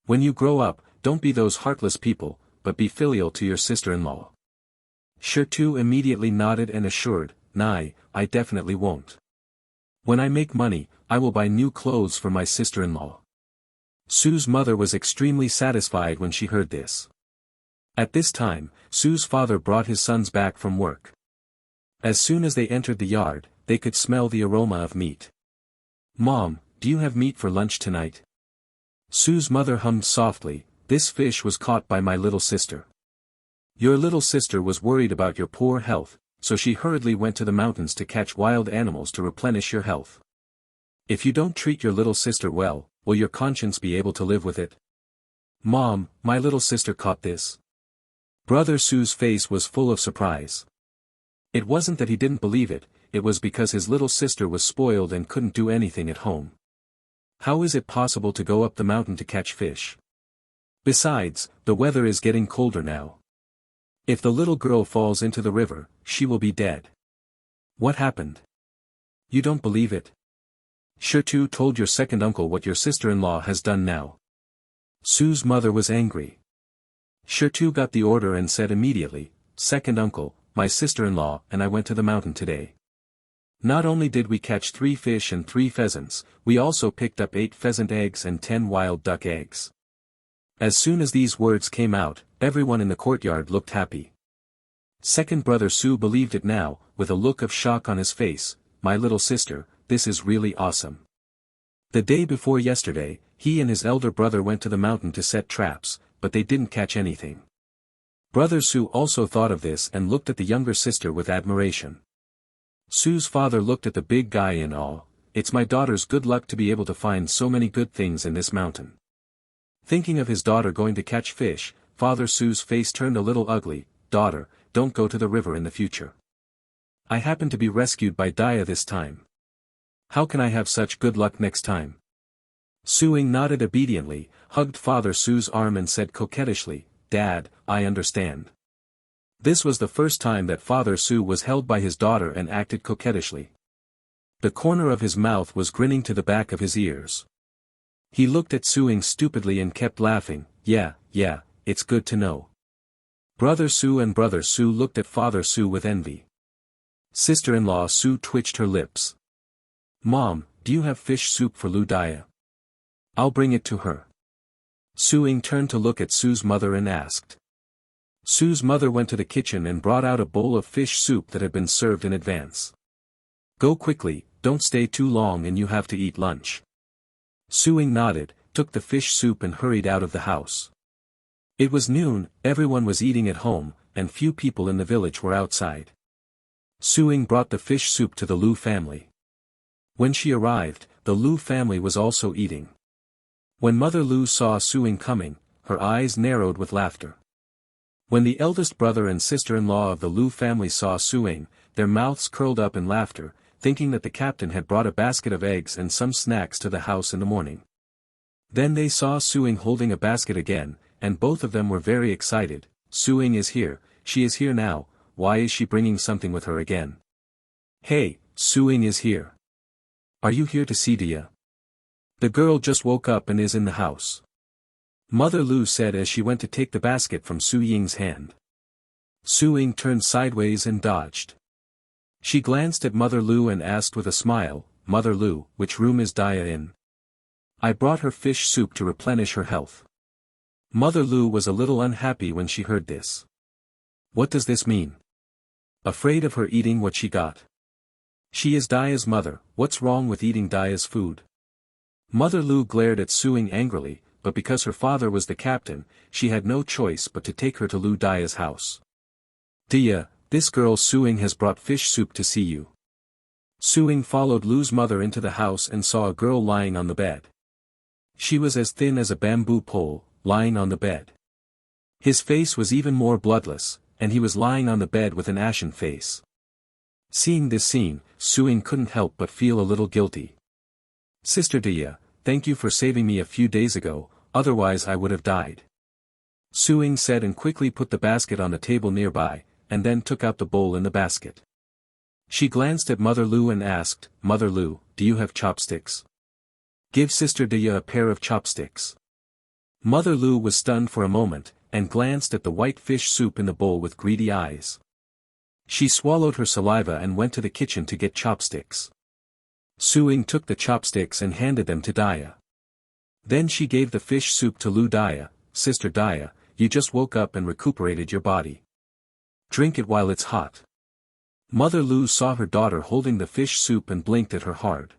When you grow up, don't be those heartless people, but be filial to your sister-in-law." Shirtu immediately nodded and assured, "Nah, I definitely won't. When I make money, I will buy new clothes for my sister-in-law." Sue's mother was extremely satisfied when she heard this. At this time, Sue's father brought his sons back from work. As soon as they entered the yard, they could smell the aroma of meat. "Mom, do you have meat for lunch tonight?" Sue's mother hummed softly, "This fish was caught by my little sister. Your little sister was worried about your poor health, so she hurriedly went to the mountains to catch wild animals to replenish your health. If you don't treat your little sister well, will your conscience be able to live with it?" "Mom, my little sister caught this." Brother Sue's face was full of surprise. It wasn't that he didn't believe it, it was because his little sister was spoiled and couldn't do anything at home. How is it possible to go up the mountain to catch fish? Besides, the weather is getting colder now. If the little girl falls into the river, she will be dead. What happened? You don't believe it? Shutu told your second uncle what your sister-in-law has done now. Sue's mother was angry. Shutu got the order and said immediately, "Second uncle, my sister-in-law and I went to the mountain today. Not only did we catch 3 fish and 3 pheasants, we also picked up 8 pheasant eggs and 10 wild duck eggs." As soon as these words came out, everyone in the courtyard looked happy. Second brother Su believed it now, with a look of shock on his face. "My little sister, this is really awesome." The day before yesterday, he and his elder brother went to the mountain to set traps, but they didn't catch anything. Brother Su also thought of this and looked at the younger sister with admiration. Su's father looked at the big guy in awe. "It's my daughter's good luck to be able to find so many good things in this mountain." Thinking of his daughter going to catch fish, Father Su's face turned a little ugly. "Daughter, don't go to the river in the future. I happen to be rescued by Daya this time. How can I have such good luck next time?" Suing nodded obediently, hugged Father Su's arm and said coquettishly, "Dad, I understand." This was the first time that Father Su was held by his daughter and acted coquettishly. The corner of his mouth was grinning to the back of his ears. He looked at Suing stupidly and kept laughing. Yeah, it's good to know." Brother Su and Brother Su looked at Father Su with envy. Sister-in-law Su twitched her lips. "Mom, do you have fish soup for Lu Daya? I'll bring it to her." Suing turned to look at Su's mother and asked. Su's mother went to the kitchen and brought out a bowl of fish soup that had been served in advance. "Go quickly, don't stay too long and you have to eat lunch." Suing nodded, took the fish soup and hurried out of the house. It was noon, everyone was eating at home, and few people in the village were outside. Suing brought the fish soup to the Lu family. When she arrived, the Lu family was also eating. When Mother Lu saw Suing coming, her eyes narrowed with laughter. When the eldest brother and sister-in-law of the Lu family saw Suing, their mouths curled up in laughter, thinking that the captain had brought a basket of eggs and some snacks to the house in the morning. Then they saw Suing holding a basket again, and both of them were very excited. "Suing is here, she is here now, why is she bringing something with her again? Hey, Suing is here. Are you here to see Dia? The girl just woke up and is in the house." Mother Lu said as she went to take the basket from Su Ying's hand. Suing turned sideways and dodged. She glanced at Mother Lu and asked with a smile, "Mother Lu, which room is Daya in? I brought her fish soup to replenish her health." Mother Lu was a little unhappy when she heard this. What does this mean? Afraid of her eating what she got? She is Daya's mother, what's wrong with eating Daya's food? Mother Lu glared at Suing angrily, but because her father was the captain, she had no choice but to take her to Lu Daya's house. "Dia, this girl Suing has brought fish soup to see you." Suing followed Lu's mother into the house and saw a girl lying on the bed. She was as thin as a bamboo pole, lying on the bed. His face was even more bloodless, and he was lying on the bed with an ashen face. Seeing this scene, Suing couldn't help but feel a little guilty. "Sister Dia, thank you for saving me a few days ago, otherwise I would have died." Suing said and quickly put the basket on the table nearby, and then took out the bowl in the basket. She glanced at Mother Lu and asked, "Mother Lu, do you have chopsticks? Give Sister Dia a pair of chopsticks." Mother Lu was stunned for a moment, and glanced at the white fish soup in the bowl with greedy eyes. She swallowed her saliva and went to the kitchen to get chopsticks. Suing took the chopsticks and handed them to Daya. Then she gave the fish soup to Lu Daya. "Sister Daya, you just woke up and recuperated your body. Drink it while it's hot." Mother Lu saw her daughter holding the fish soup and blinked at her hard.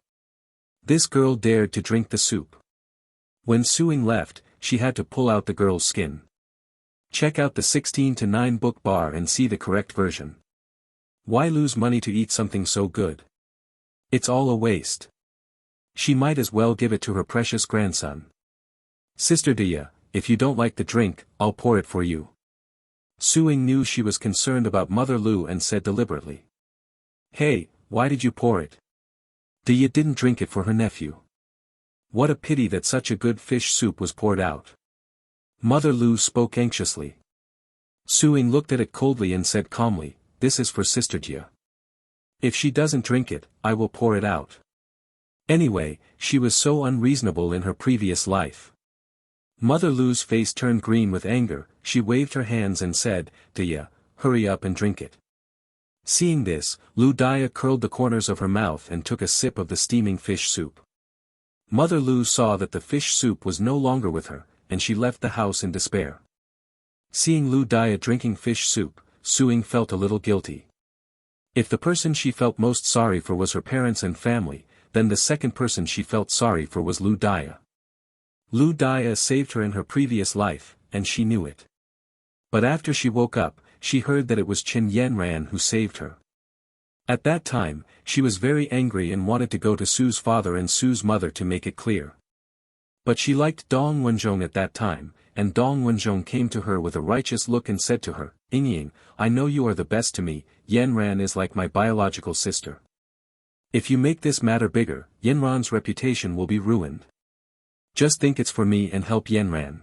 This girl dared to drink the soup. When Suing left, she had to pull out the girl's skin. Check out the 16:9 book bar and see the correct version. Why lose money to eat something so good? It's all a waste. She might as well give it to her precious grandson. "Sister Dia, if you don't like the drink, I'll pour it for you." Suing knew she was concerned about Mother Lu and said deliberately. "Hey, why did you pour it? Dia didn't drink it for her nephew." What a pity that such a good fish soup was poured out. Mother Lu spoke anxiously. Suing looked at it coldly and said calmly, "This is for Sister Jia. If she doesn't drink it, I will pour it out." Anyway, she was so unreasonable in her previous life. Mother Lu's face turned green with anger, she waved her hands and said, "Dia, hurry up and drink it." Seeing this, Lu Dia curled the corners of her mouth and took a sip of the steaming fish soup. Mother Lu saw that the fish soup was no longer with her, and she left the house in despair. Seeing Lu Dia drinking fish soup, Suing felt a little guilty. If the person she felt most sorry for was her parents and family, then the second person she felt sorry for was Lu Dia. Lu Dia saved her in her previous life, and she knew it. But after she woke up, she heard that it was Chen Yanran who saved her. At that time, she was very angry and wanted to go to Su's father and Su's mother to make it clear. But she liked Dong Wenzhong at that time, and Dong Wenzhong came to her with a righteous look and said to her, "Yingying, I know you are the best to me, Yanran is like my biological sister. If you make this matter bigger, Yanran's reputation will be ruined. Just think it's for me and help Yanran."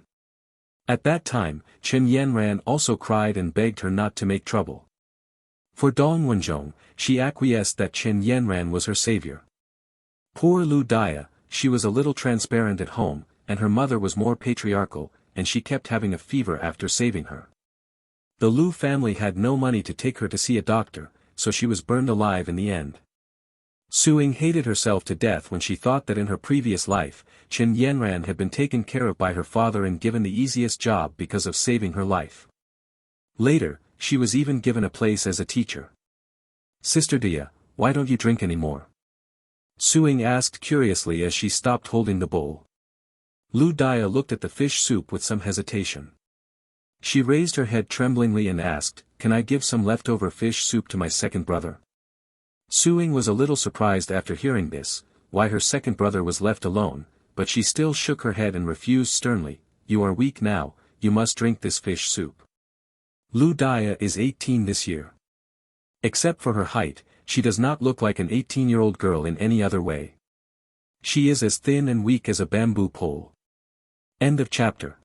At that time, Chen Yanran also cried and begged her not to make trouble. For Dong Wenzhong, she acquiesced that Chen Yanran was her savior. Poor Lu Dia, she was a little transparent at home, and her mother was more patriarchal, and she kept having a fever after saving her. The Lu family had no money to take her to see a doctor, so she was burned alive in the end. Suing hated herself to death when she thought that in her previous life, Chen Yanran had been taken care of by her father and given the easiest job because of saving her life. Later, she was even given a place as a teacher. "Sister Dia, why don't you drink anymore?" Suing asked curiously as she stopped holding the bowl. Lu Dia looked at the fish soup with some hesitation. She raised her head tremblingly and asked, "Can I give some leftover fish soup to my second brother?" Suing was a little surprised after hearing this, why her second brother was left alone, but she still shook her head and refused sternly, "You are weak now, you must drink this fish soup." Lu Dia is 18 this year. Except for her height, she does not look like an 18-year-old girl in any other way. She is as thin and weak as a bamboo pole. End of chapter.